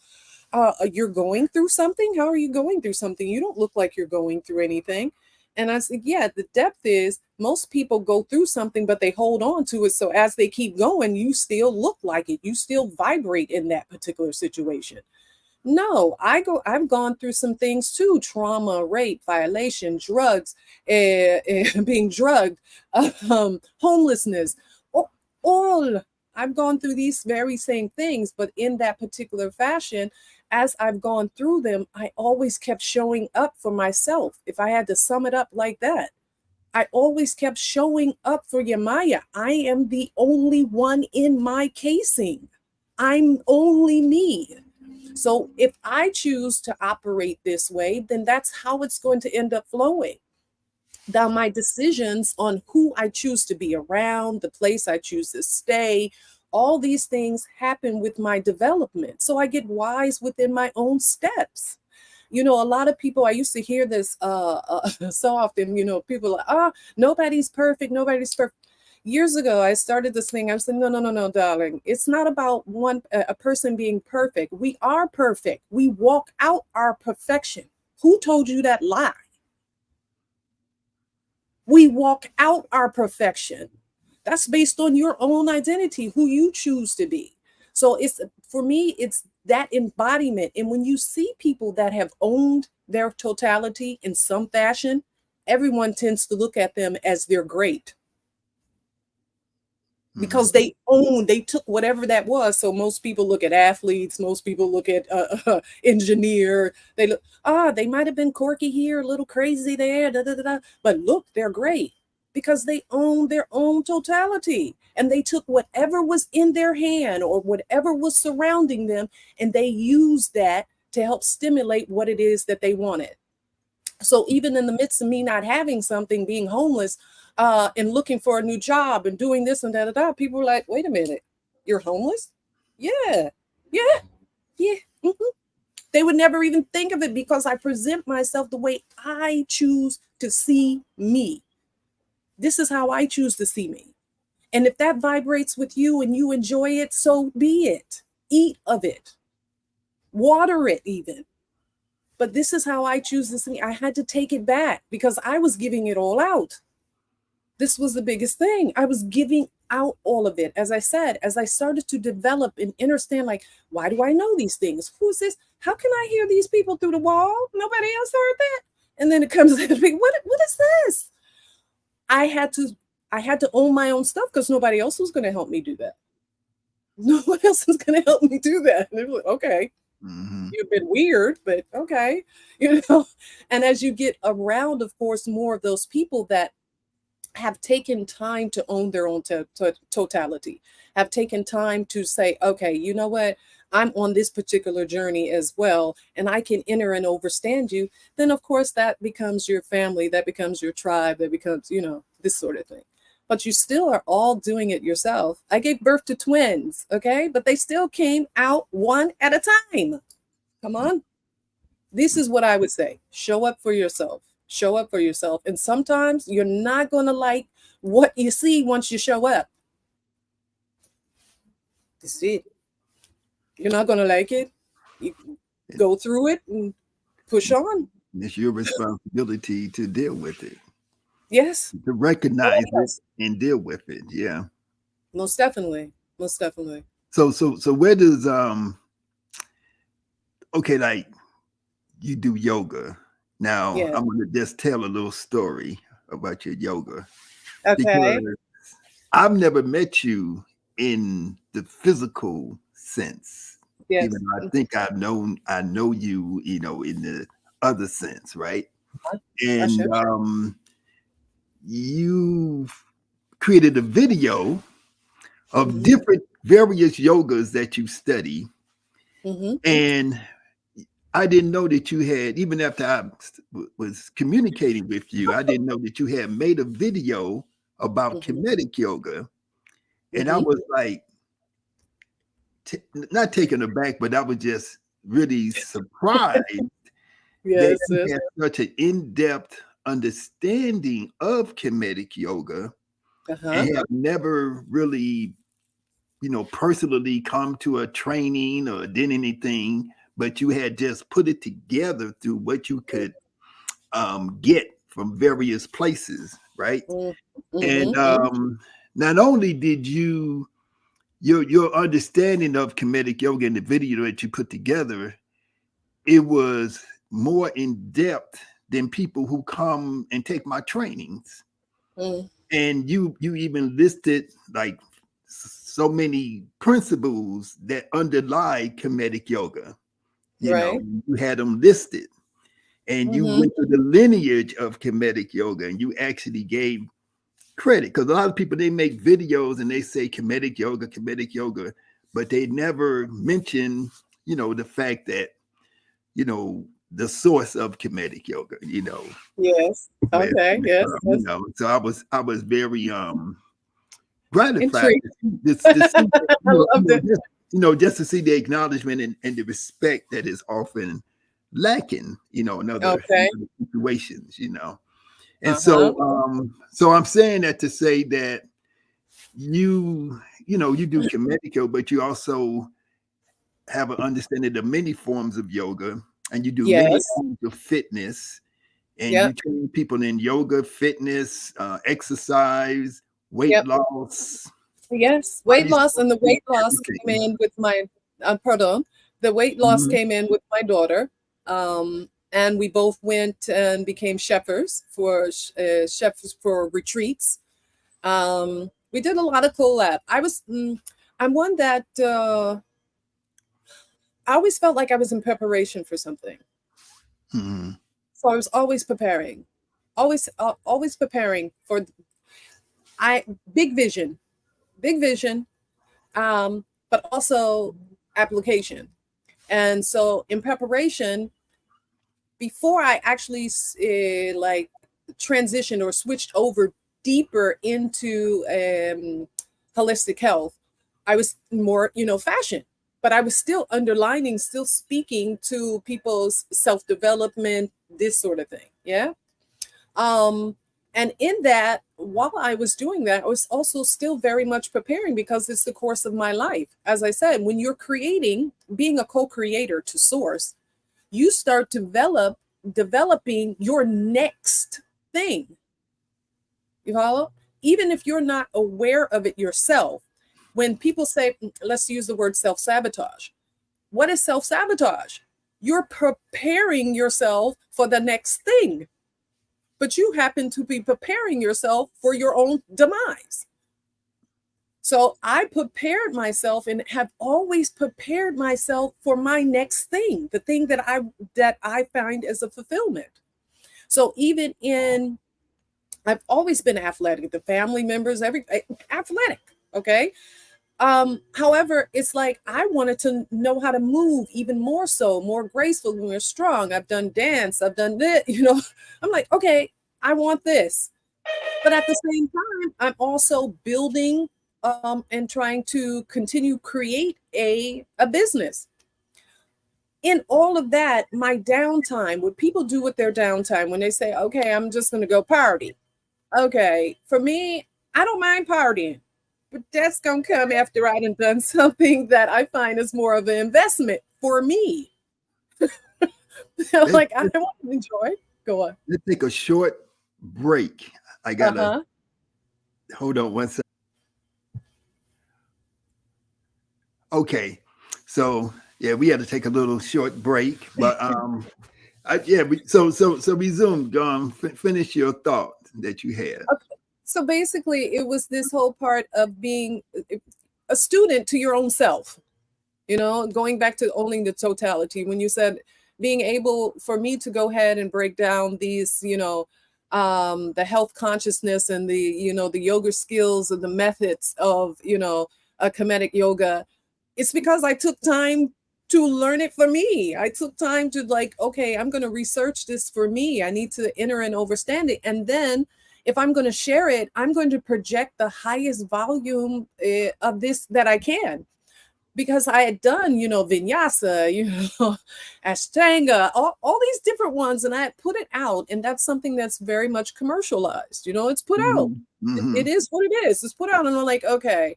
you're going through something? How are you going through something? You don't look like you're going through anything. And I said, yeah, the depth is most people go through something, but they hold on to it. So as they keep going, you still look like it. You still vibrate in that particular situation. No, I've gone through some things too: trauma, rape, violation, drugs, being drugged, homelessness, all. I've gone through these very same things, but in that particular fashion, as I've gone through them, I always kept showing up for myself. If I had to sum it up like that, I always kept showing up for Yamaya. I am the only one in my casing. I'm only me. So if I choose to operate this way, then that's how it's going to end up flowing. Now, my decisions on who I choose to be around, the place I choose to stay, all these things happen with my development. So I get wise within my own steps. A lot of people, I used to hear this so often, people are like, nobody's perfect, nobody's perfect. Years ago, I started this thing. I said, no, no, no, no, darling. It's not about a person being perfect. We are perfect. We walk out our perfection. Who told you that lie? We walk out our perfection. That's based on your own identity, who you choose to be. So it's for me, it's that embodiment. And when you see people that have owned their totality in some fashion, everyone tends to look at them as they're great Mhm. because they took whatever that was. So most people look at athletes, most people look at engineer. They look, they might have been quirky here, a little crazy there, da, da, da, da. But look, they're great because they own their own totality, and they took whatever was in their hand or whatever was surrounding them, and they used that to help stimulate what it is that they wanted. So even in the midst of me not having something, being homeless, and looking for a new job and doing this and da da da, people were like, "Wait a minute, you're homeless? Yeah, yeah, yeah." They would never even think of it because I present myself the way I choose to see me. This is how I choose to see me. And if that vibrates with you and you enjoy it, so be it. Eat of it, water it even. But this is how I choose this thing. I had to take it back because I was giving it all out. This was the biggest thing. I was giving out all of it. As I said, as I started to develop and understand, like, why do I know these things? Who's this? How can I hear these people through the wall? Nobody else heard that. And then it comes to me, what is this? I had to own my own stuff because nobody else was going to help me do that. No one else is going to help me do that. And it was like, okay, you've been weird, but okay, you know. And as you get around, of course, more of those people that have taken time to own their own totality, have taken time to say, okay, you know what? I'm on this particular journey as well, and I can enter and understand you. Then, of course, that becomes your family, that becomes your tribe, that becomes, you know, this sort of thing. But you still are all doing it yourself. I gave birth to twins, okay? But they still came out one at a time. Come on. This is what I would say. Show up for yourself. Show up for yourself. And sometimes you're not going to like what you see once you show up. That's it. You're not going to like it. You go through it and push on. It's your responsibility to deal with it. Yes. To recognize it and deal with it. Yeah. Most definitely. Most definitely. So where does okay, like you do yoga. Now I'm gonna just tell a little story about your yoga. Okay. Because I've never met you in the physical sense. Yes. Even though I think I know you, you know, in the other sense, right? And you created a video of different various yogas that you study. And I didn't know that you had, even after I was communicating with you, I didn't know that you had made a video about Kemetic yoga. And I was like, not taken aback, but I was just really surprised that you had such an in-depth understanding of Kemetic yoga and have never really, you know, personally come to a training or did anything, but you had just put it together through what you could get from various places, right? And not only did you your understanding of Kemetic yoga in the video that you put together, it was more in depth than people who come and take my trainings. And you even listed like so many principles that underlie Kemetic yoga. You know, you had them listed, and you went through the lineage of Kemetic yoga, and you actually gave credit, because a lot of people, they make videos and they say Kemetic yoga, but they never mention, you know, the fact that, you know, the source of Kemetic yoga, you know. Yes. Okay. Yes. You know, so I was very gratified to see, I loved it. you know, just to see the acknowledgement and the respect that is often lacking, you know, in other situations, you know. And so I'm saying that to say that you know, you do Kemetic yoga, but you also have an understanding of many forms of yoga, and you do many forms of fitness, and you train people in yoga, fitness, exercise, weight loss. Yes, weight loss, and the weight loss came in with my the weight loss came in with my daughter. And we both went and became chefs for retreats. We did a lot of collab. I'm one that I always felt like I was in preparation for something. So I was always preparing, always preparing for big vision, but also application. And so in preparation, before I actually like transitioned or switched over deeper into holistic health, I was more, you know, fashion, but I was still underlining, still speaking to people's self-development, this sort of thing. Yeah. And in that, while I was doing that, I was also still very much preparing because it's the course of my life. As I said, when you're creating, being a co-creator to source, you start developing your next thing. You follow? Even if you're not aware of it yourself, when people say, let's use the word self-sabotage. What is self-sabotage? You're preparing yourself for the next thing, but you happen to be preparing yourself for your own demise. So I prepared myself and have always prepared myself for my next thing, the thing that I find as a fulfillment. So even in, I've always been athletic, the family members, athletic, okay? However, it's like I wanted to know how to move even more so, more graceful, more strong. I've done dance, I've done this, I'm like, okay, I want this. But at the same time, I'm also building and trying to continue create a business. In all of that, my downtime, what people do with their downtime when they say, okay, I'm just going to go party. Okay, for me, I don't mind partying, but that's going to come after I done something that I find is more of an investment for me. Let's, Like, I want to enjoy. Go on. let's take a short break. I gotta Uh-huh. hold on one second. Okay, so yeah, we had to take a little short break, but so resume. Finish your thought that you had. Okay. So basically, it was this whole part of being a student to your own self, going back to owning the totality. When you said being able for me to go ahead and break down these, the health consciousness and the yoga skills and the methods of, a Kemetic yoga, it's because I took time to learn it for me. I took time to like, okay, I'm going to research this for me. I need to enter and understand it. And then if I'm going to share it, I'm going to project the highest volume of this that I can. Because I had done, vinyasa, ashtanga, all these different ones, and I had put it out. And that's something that's very much commercialized. It's put out. Mhm, It mhm. is what it is. It's put out. And I'm like, okay,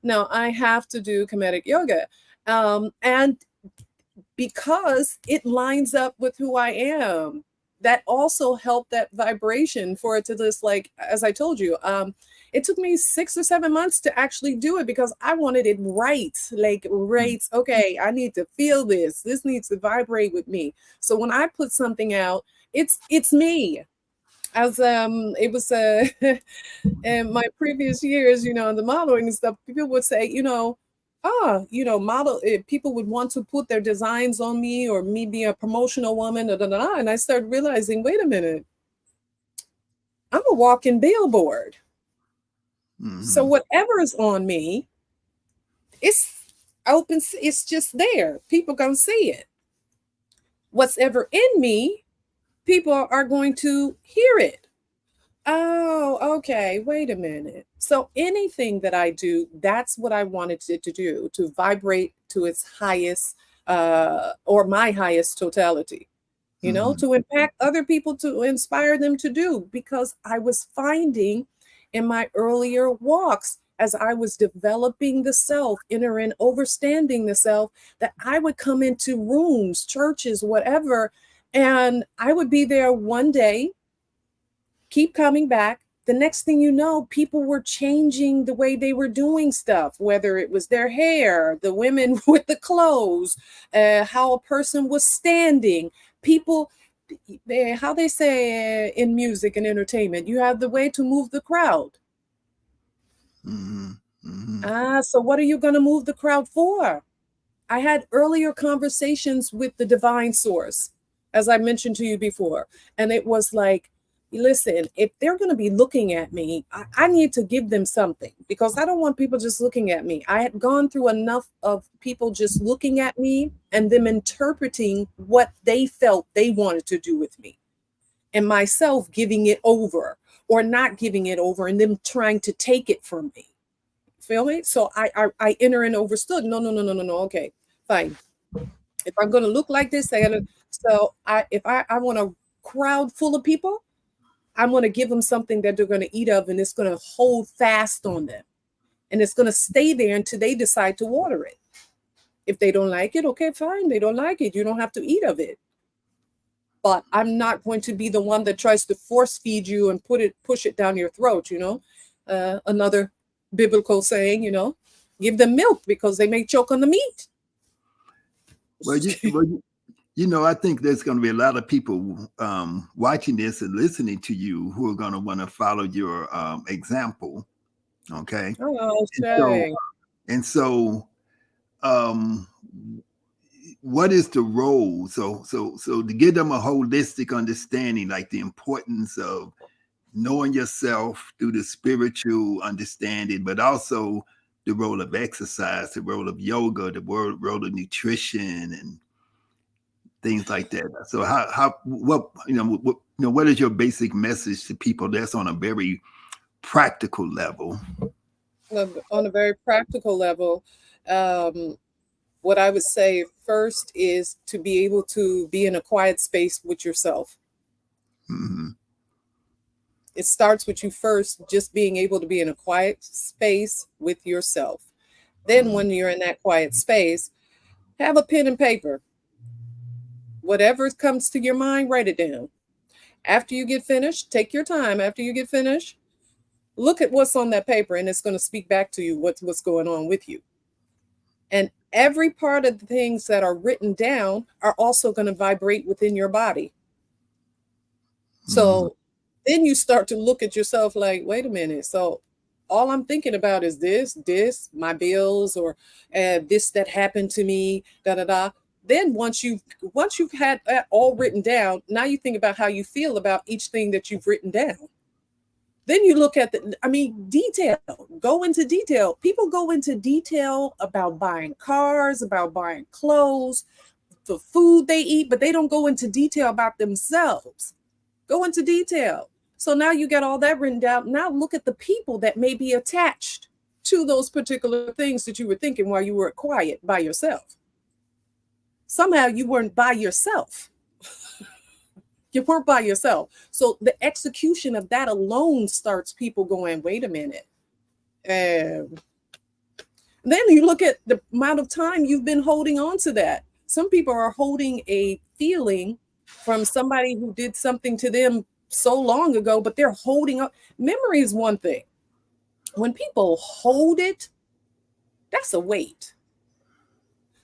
now I have to do Kemetic yoga. And because it lines up with who I am, that also helped that vibration for it to just like, as I told you, it took me 6 or 7 months to actually do it because I wanted it right. Like, right, okay, I need to feel this. This needs to vibrate with me. So when I put something out, it's me. As it was in my previous years, the modeling and stuff, people would say, model, people would want to put their designs on me or me be a promotional woman, and I started realizing, wait a minute, I'm a walking billboard. So Mhm. whatever is on me, it's open, it's just there. People gonna see it. What's ever in me, people are going to hear it. Oh, okay. Wait a minute. So anything that I do, that's what I wanted it to do, to vibrate to its highest, or my highest totality, Mhm. to impact other people, to inspire them to do, because I was finding in my earlier walks, as I was developing the self, inner and overstanding the self, that I would come into rooms, churches, whatever, and I would be there one day, keep coming back. The next thing you know, people were changing the way they were doing stuff, whether it was their hair, the women with the clothes, how a person was standing. People, how they say in music and entertainment, you have the way to move the crowd. Mhm. Mhm. So what are you going to move the crowd for? I had earlier conversations with the divine source, as I mentioned to you before. And it was like, listen, if they're going to be looking at me, I need to give them something, because I don't want people just looking at me. I had gone through enough of people just looking at me and them interpreting what they felt they wanted to do with me, and myself giving it over or not giving it over, and them trying to take it from me. Feel me? So I enter and overstood. No, no, no, no, no, no. Okay, fine. If I'm gonna look like this, I gotta. So if I want a crowd full of people, I'm gonna give them something that they're gonna eat of, and it's gonna hold fast on them, and it's gonna stay there until they decide to water it. If they don't like it, okay, fine. They don't like it. You don't have to eat of it. but I'm not going to be the one that tries to force feed you and push it down your throat, you know. Another biblical saying, you know, give them milk because they may choke on the meat. Well, I think there's going to be a lot of people watching this and listening to you who are going to want to follow your example. Okay, Oh, and so Shay. and so, um, what is the role? So to give them a holistic understanding, like the importance of knowing yourself through the spiritual understanding, but also the role of exercise, the role of yoga, the role of nutrition, and things like that. So what is your basic message to people that's on a very practical level? On a very practical level, um, what I would say first is to be able to be in a quiet space with yourself. Mm-hmm. It starts with you first, just being able to be in a quiet space with yourself. Then, Mm-hmm. when you're in that quiet space, have a pen and paper. Whatever comes to your mind, write it down. After you get finished, take your time. After you get finished, look at what's on that paper, and it's going to speak back to you what's going on with you. And every part of the things that are written down are also going to vibrate within your body. Mm-hmm. So then you start to look at yourself like, wait a minute. So all I'm thinking about is my bills, or this that happened to me, da da da. Then once you've had that all written down, now you think about how you feel about each thing that you've written down. Then you look at detail. Go into detail. People go into detail about buying cars, about buying clothes, the food they eat, but they don't go into detail about themselves. Go into detail. So now you got all that written down. Now look at the people that may be attached to those particular things that you were thinking while you were quiet by yourself. Somehow you weren't by yourself. You weren't by yourself. So the execution of that alone starts people going, wait a minute. And then you look at the amount of time you've been holding on to that. Some people are holding a feeling from somebody who did something to them so long ago, but they're holding up. Memory is one thing. When people hold it, that's a weight.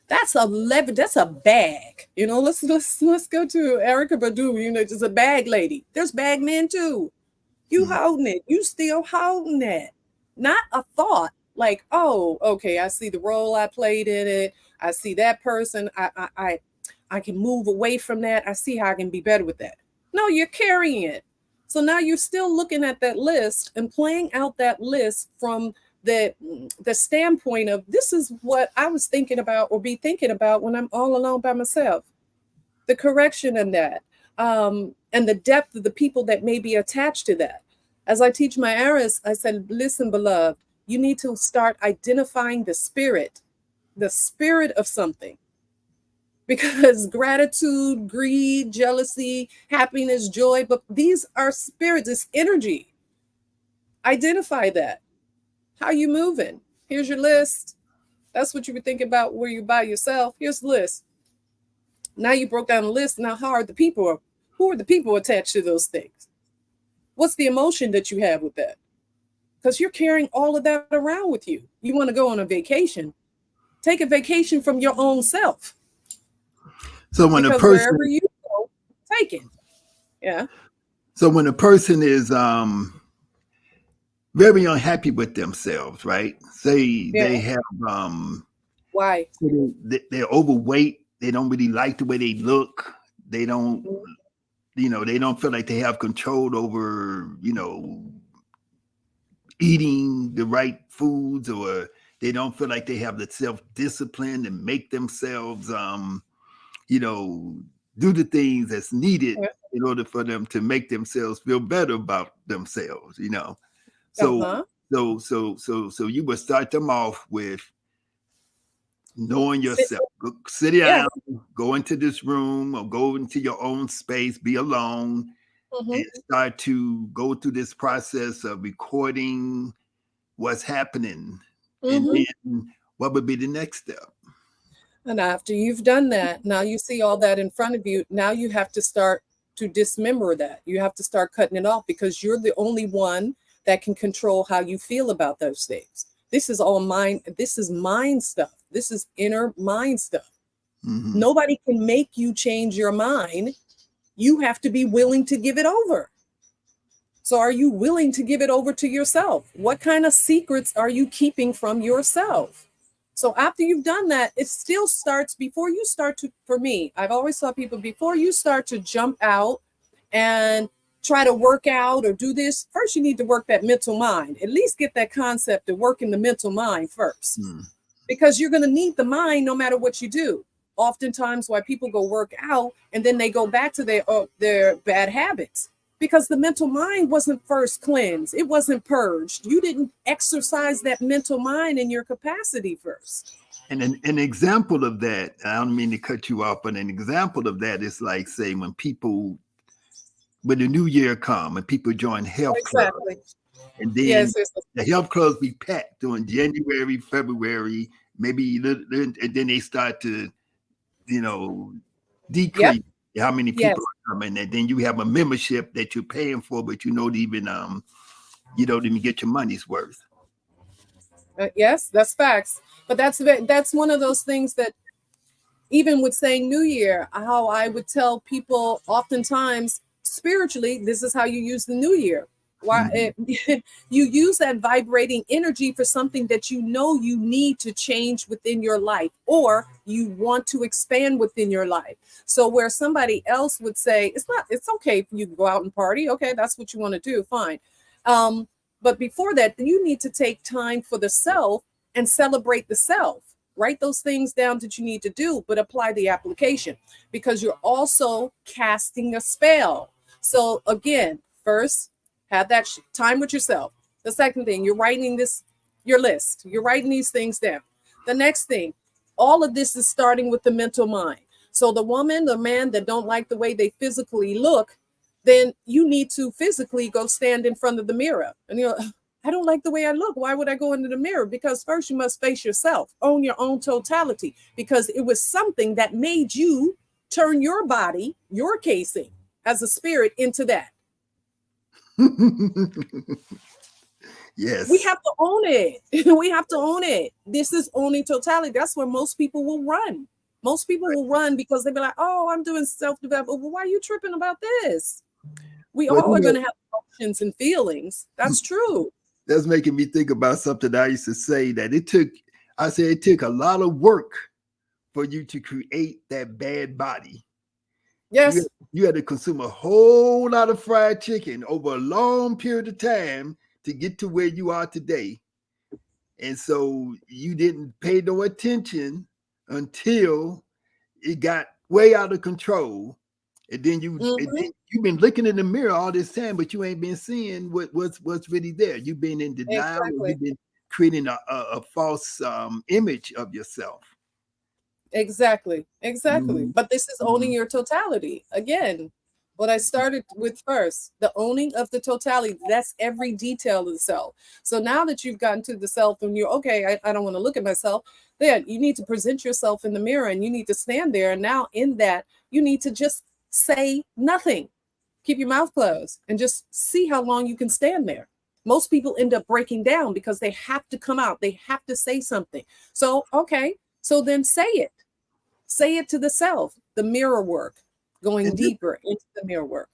That's a lever. That's a bag. You know, let's go to Erica Badu. You know, just a bag lady. There's bag men too. You holding it. You still holding it. Not a thought like, oh, okay, I see the role I played in it. I see that person. I can move away from that. I see how I can be better with that. No, you're carrying it. So now you're still looking at that list and playing out that list from the the standpoint of, this is what I was thinking about or be thinking about when I'm all alone by myself. The correction in that, and the depth of the people that may be attached to that. As I teach my heiress, I said, listen, beloved, you need to start identifying the spirit of something. Because gratitude, greed, jealousy, happiness, joy, but these are spirits, it's energy. Identify that. How you moving? Here's your list. That's what you would think about where you by yourself. Here's the list. Now you broke down the list. Now, who are the people attached to those things? What's the emotion that you have with that? Because you're carrying all of that around with you. You want to go on a vacation. Take a vacation from your own self. So when a Because person, wherever you go, take it. Yeah. so when a person is very unhappy with themselves, right? Say Yeah. they have Why? they're overweight. They don't really like the way they look. They don't, they don't feel like they have control over, eating the right foods, or they don't feel like they have the self-discipline to make themselves, you know, do the things that's needed Yeah. in order for them to make themselves feel better about themselves. So, Uh-huh. so you would start them off with knowing Sit. yourself. Sit Yeah. down, go into this room or go into your own space, be alone, Mm-hmm. and start to go through this process of recording what's happening. And Mm-hmm. then what would be the next step? And after you've done that, now you see all that in front of you. Now you have to start. to dismember that. You have to start cutting it off, because you're the only one that can control how you feel about those things. This is all mind. This is mind stuff. This is inner mind stuff. Mm-hmm. Nobody can make you change your mind. You have to be willing to give it over. So are you willing to give it over to yourself? What kind of secrets are you keeping from yourself? So after you've done that, it still starts before you start to, for me, I've always taught people, before you start to jump out and try to work out or do this, first you need to work that mental mind. At least get that concept of working the mental mind first, because you're going to need the mind no matter what you do. Oftentimes why people go work out and then they go back to their bad habits, because the mental mind wasn't first cleansed. It wasn't purged. You didn't exercise that mental mind in your capacity first. And an example of that, I don't mean to cut you off, but an example of that is like, say, when the new year come and people join health clubs, and then Yes. the health clubs be packed during January, February, maybe, and then they start to, decrease how many people are coming, and then you have a membership that you're paying for, but you don't even get your money's worth. Yes, that's facts. But that's one of those things that, even with saying New Year, how I would tell people oftentimes spiritually, this is how you use the New Year. Why you use that vibrating energy for something that you know you need to change within your life, or you want to expand within your life. So where somebody else would say, it's okay if you go out and party. Okay, that's what you want to do. Fine. But before that, you need to take time for the self and celebrate the self. Write those things down that you need to do, but apply the application, because you're also casting a spell. So again, first, have that time with yourself. The second thing, you're writing your list. You're writing these things down. The next thing, all of this is starting with the mental mind. So the woman, the man that don't like the way they physically look, then you need to physically go stand in front of the mirror. And you're like, I don't like the way I look. Why would I go into the mirror? Because first you must face yourself, own your own totality, because it was something that made you turn your body, your casing as a spirit into that. Yes. We have to own it. We have to own it. This is owning totality. That's where most people will run. Most people will run because they'll be like, oh, I'm doing self-development. Well, why are you tripping about this? We all are going to have emotions and feelings. That's true. That's making me think about something I used to say, that it took a lot of work for you to create that bad body. Yes. You had to consume a whole lot of fried chicken over a long period of time to get to where you are today. And so you didn't pay no attention until it got way out of control. And then you've been looking in the mirror all this time, but you ain't been seeing what's really there. You've been in denial. Exactly. You've been creating a false image of yourself. Exactly. But this is owning your totality. Again, what I started with first, the owning of the totality, that's every detail of the self. So now that you've gotten to the self and you're okay, I don't want to look at myself, then you need to present yourself in the mirror and you need to stand there. And now in that, you need to just say nothing. Keep your mouth closed and just see how long you can stand there. Most people end up breaking down because they have to come out. They have to say something. So, okay. So then say it. Say it to the self, the mirror work, going deeper into the mirror work.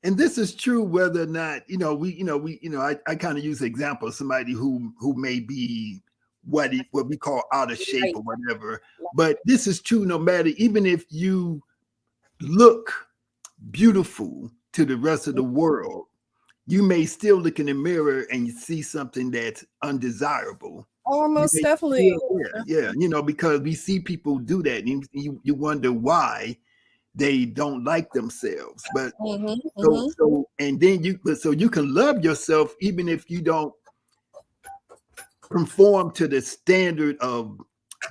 And this is true whether or not, I kind of use the example of somebody who may be what we call out of shape or whatever. But this is true no matter, even if you look beautiful to the rest of the world, you may still look in the mirror and you see something that's undesirable. Almost definitely. Yeah. Because we see people do that. And you wonder why they don't like themselves. But so and then you can love yourself even if you don't conform to the standard of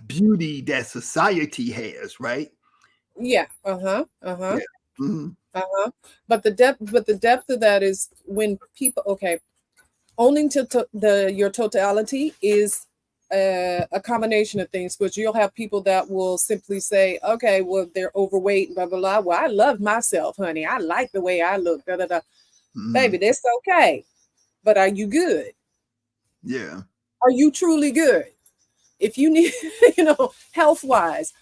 beauty that society has, right? Yeah. Yeah. But the depth of that is when people, owning to your totality is a combination of things, because you'll have people that will simply say, okay, well, they're overweight, blah, blah, blah. Well, I love myself, honey. I like the way I look, da, da, da. Baby, that's okay. But are you good? Yeah. Are you truly good? If you need, health wise,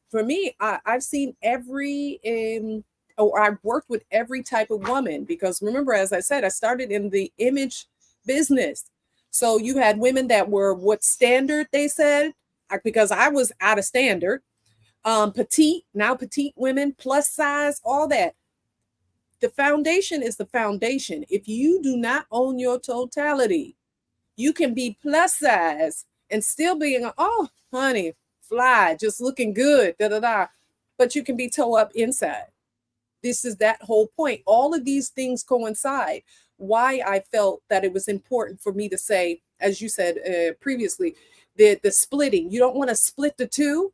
for me, I've seen every, or I've worked with every type of woman, because remember, as I said, I started in the image business. So you had women that were what standard they said, because I was out of standard, petite, now petite women, plus size, all that. The foundation is the foundation. If you do not own your totality, you can be plus size and still being, oh, honey, fly, just looking good, da da da. But you can be toe up inside. This is that whole point. All of these things coincide. Why I felt that it was important for me to say, as you said previously, the splitting. You don't want to split the two.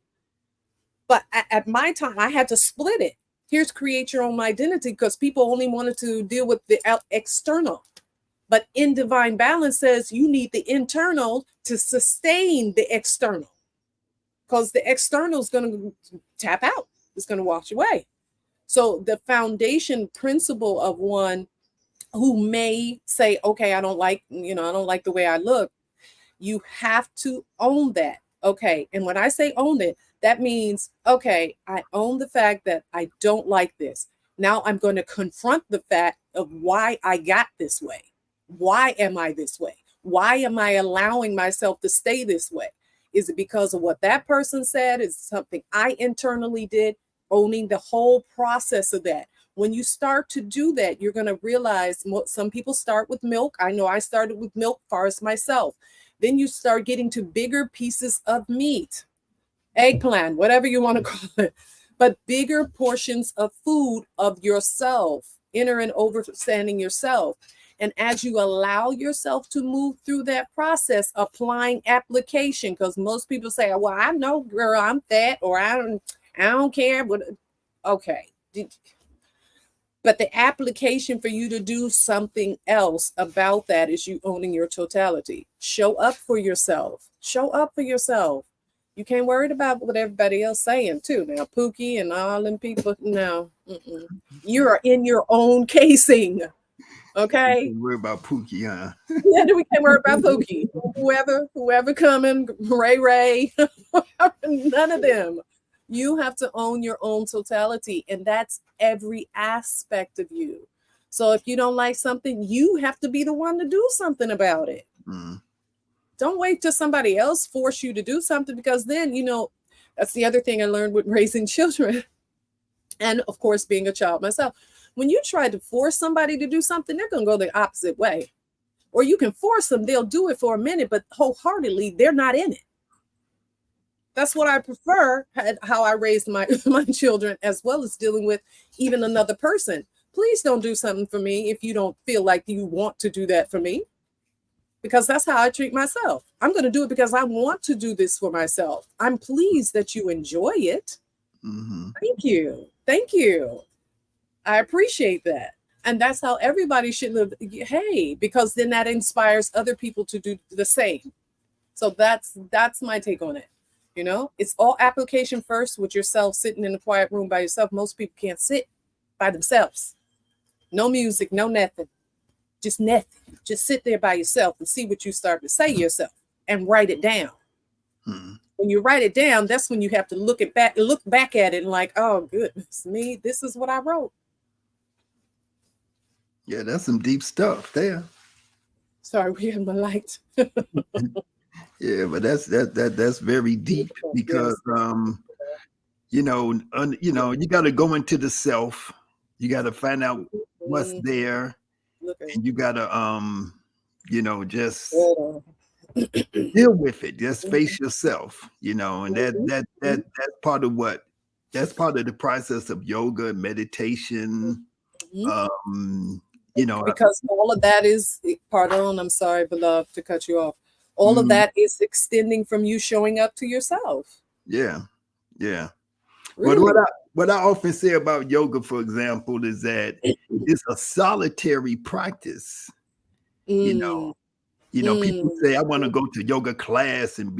But at my time, I had to split it. Here's create your own identity, because people only wanted to deal with the external. But in divine balance says you need the internal to sustain the external, because the external is going to tap out. It's going to wash away. So the foundation principle of one who may say, okay, I don't like the way I look. You have to own that. Okay. And when I say own it, that means, okay, I own the fact that I don't like this. Now I'm going to confront the fact of why I got this way. Why am I this way? Why am I allowing myself to stay this way? Is it because of what that person said? Is it something I internally did? Owning the whole process of that. When you start to do that, you're going to realize some people start with milk. I know I started with milk first myself. Then you start getting to bigger pieces of meat, eggplant, whatever you want to call it, but bigger portions of food of yourself, inner and understanding yourself. And as you allow yourself to move through that process, applying application, because most people say, well, I know, girl, I'm fat, or I don't care. But okay. But the application for you to do something else about that is you owning your totality. Show up for yourself. Show up for yourself. You can't worry about what everybody else saying too. Now, Pookie and all them people, no. You are in your own casing. Okay. Don't worry about Pookie, huh? Yeah, we can't worry about Pookie. Whoever coming, Ray, none of them. You have to own your own totality, and that's every aspect of you. So if you don't like something, you have to be the one to do something about it. Don't wait till somebody else force you to do something, because then, that's the other thing I learned with raising children. And of course, being a child myself. When you try to force somebody to do something, they're going to go the opposite way. Or you can force them, they'll do it for a minute, but wholeheartedly, they're not in it. That's what I prefer, how I raised my children, as well as dealing with even another person. Please don't do something for me if you don't feel like you want to do that for me, because that's how I treat myself. I'm going to do it because I want to do this for myself. I'm pleased that you enjoy it. Thank you. Thank you. I appreciate that. And that's how everybody should live. Hey, because then that inspires other people to do the same. So that's my take on it. It's all application first with yourself, sitting in a quiet room by yourself. Most people can't sit by themselves. No music, no nothing. Just nothing. Just sit there by yourself and see what you start to say to yourself and write it down. When you write it down, that's when you have to look back at it and like, oh, goodness me, this is what I wrote. Yeah, that's some deep stuff there. Sorry, we had my light. Yeah, but that's very deep, because you got to go into the self. You got to find out what's there, and you got to just deal with it. Just face yourself, and that's part of that's part of the process of yoga, meditation. Because all of that is, pardon, I'm sorry, beloved, to cut you off. All of that is extending from you showing up to yourself. Yeah. Really? But what I often say about yoga, for example, is that it's a solitary practice. You know, people Mm. say, I want to go to yoga class and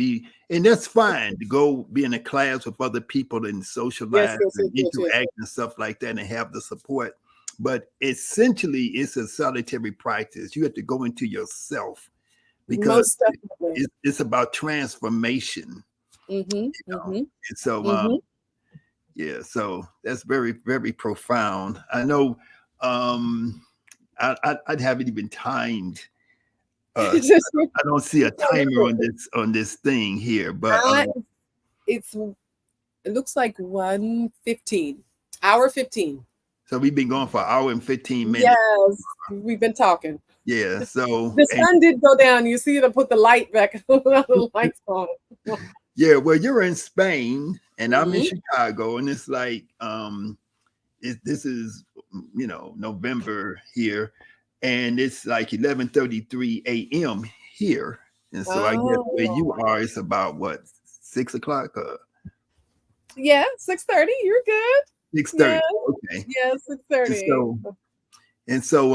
and that's fine to go be in a class with other people and Yes, socialize yes, yes, and yes, yes. interact and stuff like that and have the support. But essentially, it's a solitary practice. You have to go into yourself because Most definitely. it's about transformation. Mm-hmm. You know? Mm-hmm. And so, Mm-hmm. yeah, so that's very, very profound. I know I'd have it even timed. Just I don't see a timer on this thing here, but uh, it's it looks like 1:15. Hour 15. so we've been going for an hour and 15 minutes. Yes, we've been talking. Yeah. So The and sun did go down. You see them put the light back on, the lights on. yeah, well, you're in Spain and I'm in Mhm. Chicago, and it's like this is November here, and it's like 11:33 a.m. here, and so I guess where you Oh, are, it's about what 6 o'clock or yeah, 6:30. You're good. Yeah, 6:30. Okay, yeah, and 6:30. so and so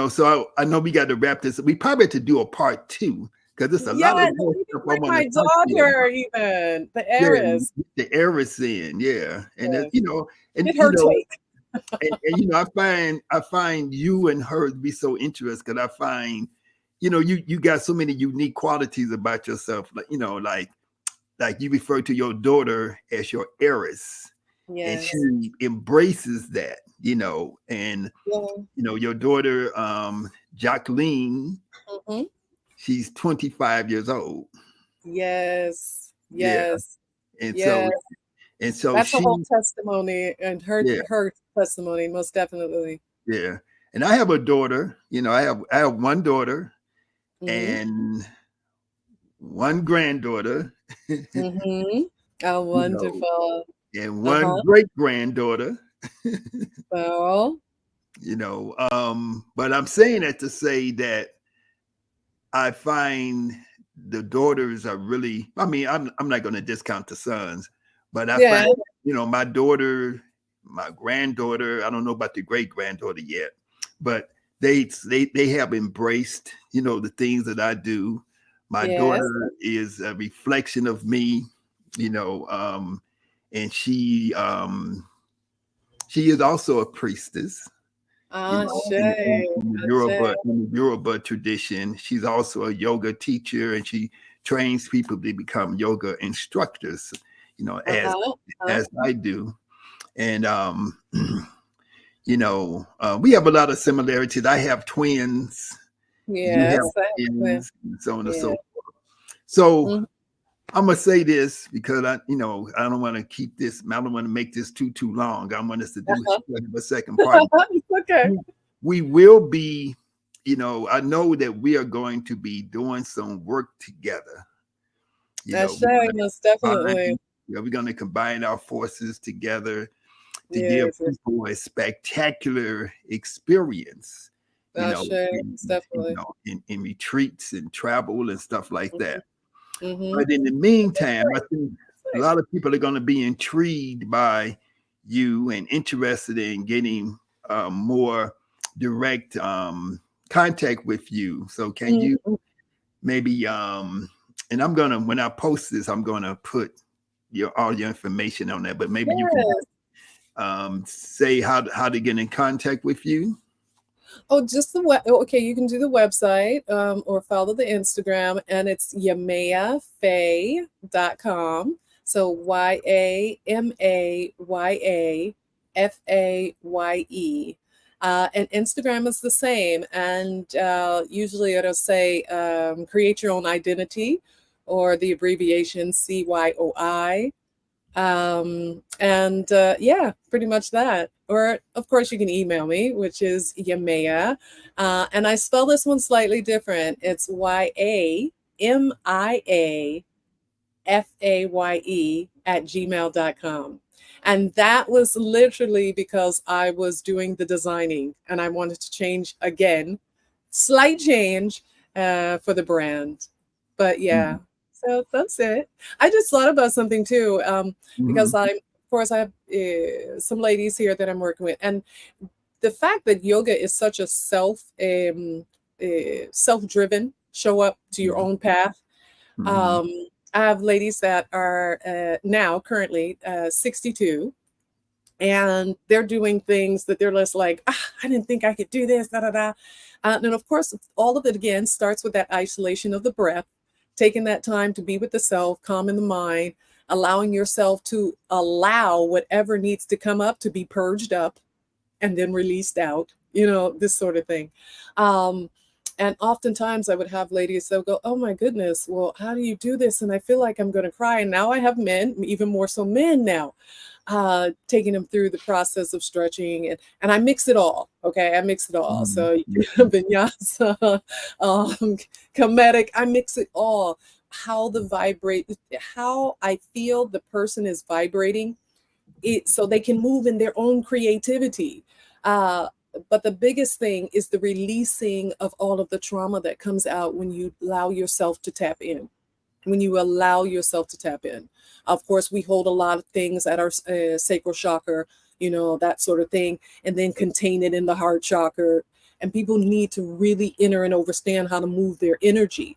so I know we got to wrap this. We probably have to do a part two because there's a Yeah, lot of don't more you stuff I bring want to my talk to you daughter about. even, the Yeah, heiress. the heiress in, yeah, and Yes. and Get her take. I find you and her to be so interesting because I find, you got so many unique qualities about yourself. Like you refer to your daughter as your heiress, and Yes. she embraces that, and Yeah. your daughter, Jacqueline, Mhm. she's 25 years old. Yes. Yeah, Yes. and so Yes. and so That's a she, whole testimony, and her yeah, her testimony, most definitely. yeah. And I have a daughter. I have one daughter Mhm. and one granddaughter, Mhm. Oh, you know, wonderful. and one Uh-huh. great granddaughter, Well, but I'm saying that to say that I find the daughters are really, I mean, I'm not going to discount the sons, but I yeah. find, my daughter, my granddaughter, I don't know about the great granddaughter yet, but they have embraced, the things that I do. My Yes. daughter is a reflection of me, you know, um, and she is also a priestess. Ashe. Ashe. In the Yoruba tradition, she's also a yoga teacher, and she trains people to become yoga instructors. As Uh-huh. Uh-huh. as I do, and we have a lot of similarities. I have twins. You have Yes. Exactly. twins, and so on and so Yeah. forth. So Mhm. I'm gonna say this because I don't want to keep this. I don't want to make this too long. I want us to do Uh-huh. a second part. It's okay. We will be, I know that we are going to be doing some work together. Ashe, We're going to most definitely. combine, we're going to combine our forces together to give Yes. Yes. people a spectacular experience, Ashe, most definitely. in retreats and travel and stuff like Mhm. that. Mhm. But in the That's meantime, I right. think That's a right. lot of people are going to be intrigued by you and interested in getting more direct contact with you. So can you Mhm. maybe and I'm gonna when I post this, I'm gonna put all your information on there, but maybe you can Yes. say how to get in contact with you. Oh, just the web. Okay, you can do the website or follow the Instagram, and it's yamaiafaye.com. So YAMAYAFAYE. And Instagram is the same. And usually it'll say create your own identity or the abbreviation CYOI. And yeah, pretty much that. Or of course you can email me, which is Yamaya. And I spell this one slightly different. It's YAMIAFAYE@gmail.com. And that was literally because I was doing the designing and I wanted to change again, slight change for the brand. But yeah, Mhm. so that's it. I just thought about something too, because Mhm. of course, I have some ladies here that I'm working with, and the fact that yoga is such a self-driven, show up to your own path. Mm-hmm. I have ladies that are now currently 62, and they're doing things that they're less like, I didn't think I could do this, da da da. And of course, all of it again starts with that isolation of the breath, taking that time to be with the self, calming the mind, allowing yourself to allow whatever needs to come up to be purged up and then released out, this sort of thing. Um, and oftentimes I would have ladies, they'll go, oh my goodness, well, how do you do this? And I feel like I'm going to cry. And now I have men, even more so men now, taking them through the process of stretching, and I mix it all. Okay, I mix it all. Mm-hmm. So vinyasa, Kemetic, I mix it all. How I feel the person is vibrating, so they can move in their own creativity. But the biggest thing is the releasing of all of the trauma that comes out when you allow yourself to tap in. When you allow yourself to tap in. Of course, we hold a lot of things at our sacral chakra, that sort of thing, and then contain it in the heart chakra. And people need to really enter and understand how to move their energy.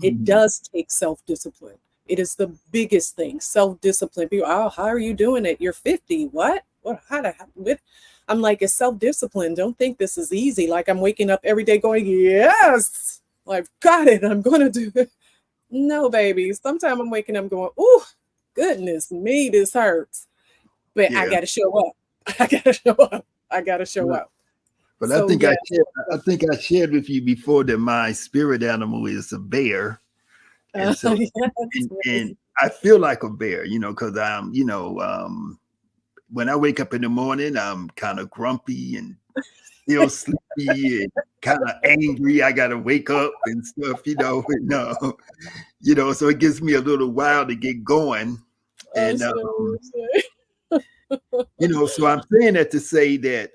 It does take self-discipline. It is the biggest thing, self-discipline. People, oh, how are you doing it? You're 50. What? How the heck? I'm like, it's self-discipline. Don't think this is easy. Like I'm waking up every day going, yes, I've got it. I'm going to do it. No, baby. Sometimes I'm waking up going, oh, goodness me, this hurts. But I got to show up. I got to show up. I got to show up. But So, I think I shared with you before that my spirit animal is a bear. And so, and I feel like a bear, because I'm, when I wake up in the morning, I'm kind of grumpy and still sleepy and kind of angry. I got to wake up and stuff, so it gives me a little while to get going. And, so I'm saying that to say that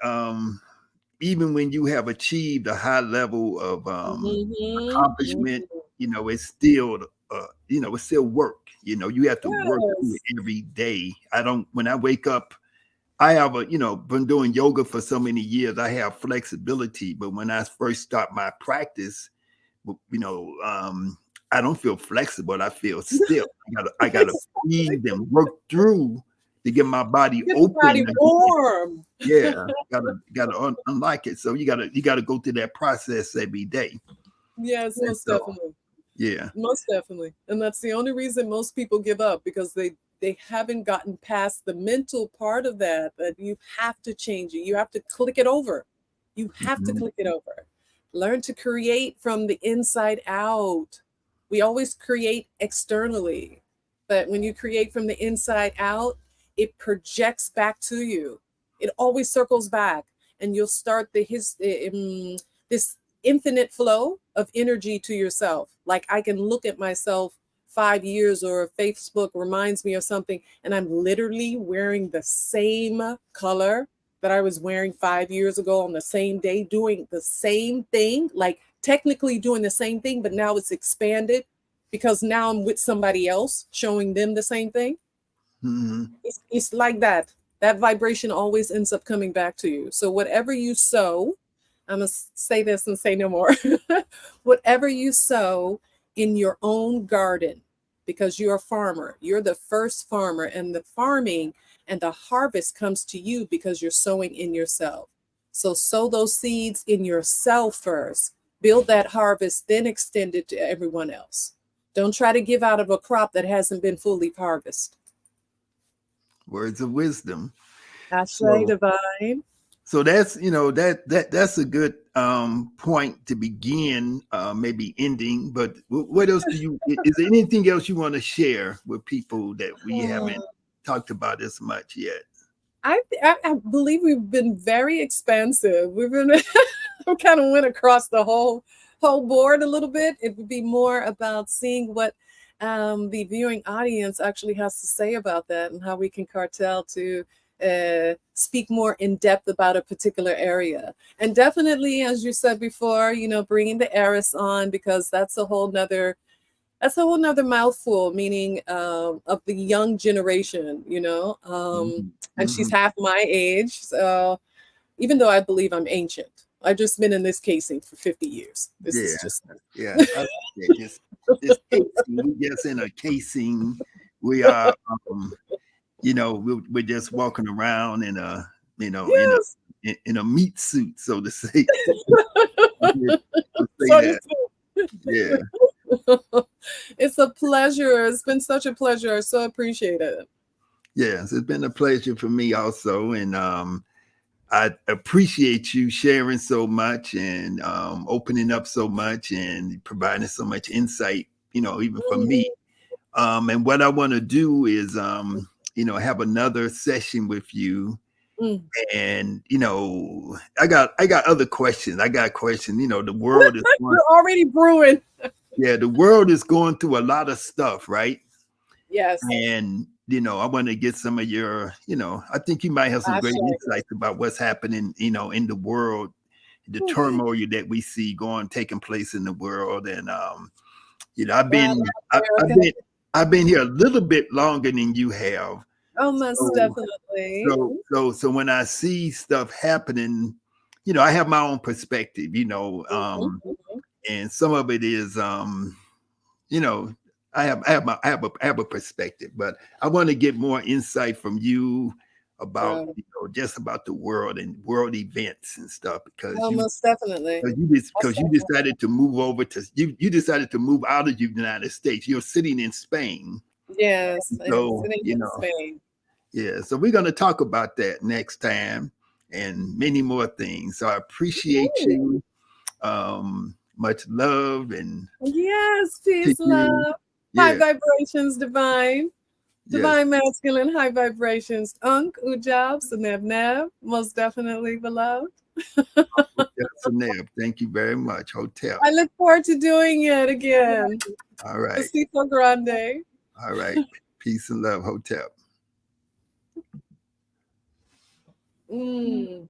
even when you have achieved a high level of accomplishment, it's still, it's still work. You have to work through it every day. When I wake up, I have been doing yoga for so many years. I have flexibility, but when I first start my practice, I don't feel flexible. I feel still. I gotta breathe and work through to get my body open. Body warm. Yeah, gotta unlike it. So you gotta go through that process every day. Yes, most definitely. Yeah, most definitely. And that's the only reason most people give up, because they haven't gotten past the mental part of that you have to change it. You have to click it over. You have to click it over. Learn to create from the inside out. We always create externally, but when you create from the inside out, it projects back to you. It always circles back, and you'll start this infinite flow of energy to yourself. Like I can look at myself 5 years, or Facebook reminds me of something, and I'm literally wearing the same color that I was wearing 5 years ago on the same day, doing the same thing, like technically doing the same thing, but now it's expanded because now I'm with somebody else showing them the same thing. It's like that. That vibration always ends up coming back to you. So whatever you sow, I'm going to say this and say no more. Whatever you sow in your own garden, because you're a farmer, you're the first farmer, and the farming and the harvest comes to you because you're sowing in yourself. So sow those seeds in yourself first, build that harvest, then extend it to everyone else. Don't try to give out of a crop that hasn't been fully harvested. Words of wisdom. That's right, divine. So that's that's a good point to begin, maybe ending. But what else is there anything else you want to share with people that we haven't talked about as much yet? I believe we've been very expansive. We've been we kind of went across the whole board a little bit. It would be more about seeing what the viewing audience actually has to say about that, and how we can cartel to speak more in depth about a particular area. And definitely, as you said before, bringing the heiress on, because that's a whole nother mouthful, meaning of the young generation, and she's half my age. So even though I believe I'm ancient, I've just been in this casing for 50 years. This is just yeah. This casing, we just in a casing. We are, we're just walking around in a, yes. in a meat suit, so to say. So to That. Yeah. It's a pleasure. It's been such a pleasure. I so appreciate it. Yes, it's been a pleasure for me also. And I appreciate you sharing so much and opening up so much and providing so much insight, even for me. And what I want to do is, have another session with you. And I got other questions. I got questions. The world is You're already brewing. yeah, the world is going through a lot of stuff, right? Yes. And I want to get some of your, I think you might have some great insights about what's happening, in the world, the turmoil that we see taking place in the world. And I've been here a little bit longer than you have. Oh, most definitely. So when I see stuff happening, I have my own perspective, and some of it is I have a perspective, but I want to get more insight from you about just about the world and world events and stuff, because most definitely. you decided to move over to you decided to move out of the United States. You're sitting in Spain. Yes. So sitting in Spain. Yeah, so we're going to talk about that next time and many more things. So I appreciate you. Much love and yes, peace, love, high vibrations, divine masculine, high vibrations, ujab, saneb neb, most definitely beloved. Thank you very much. Hotel. I look forward to doing it again. All right. Besito grande. All right. Peace and love. Hotel.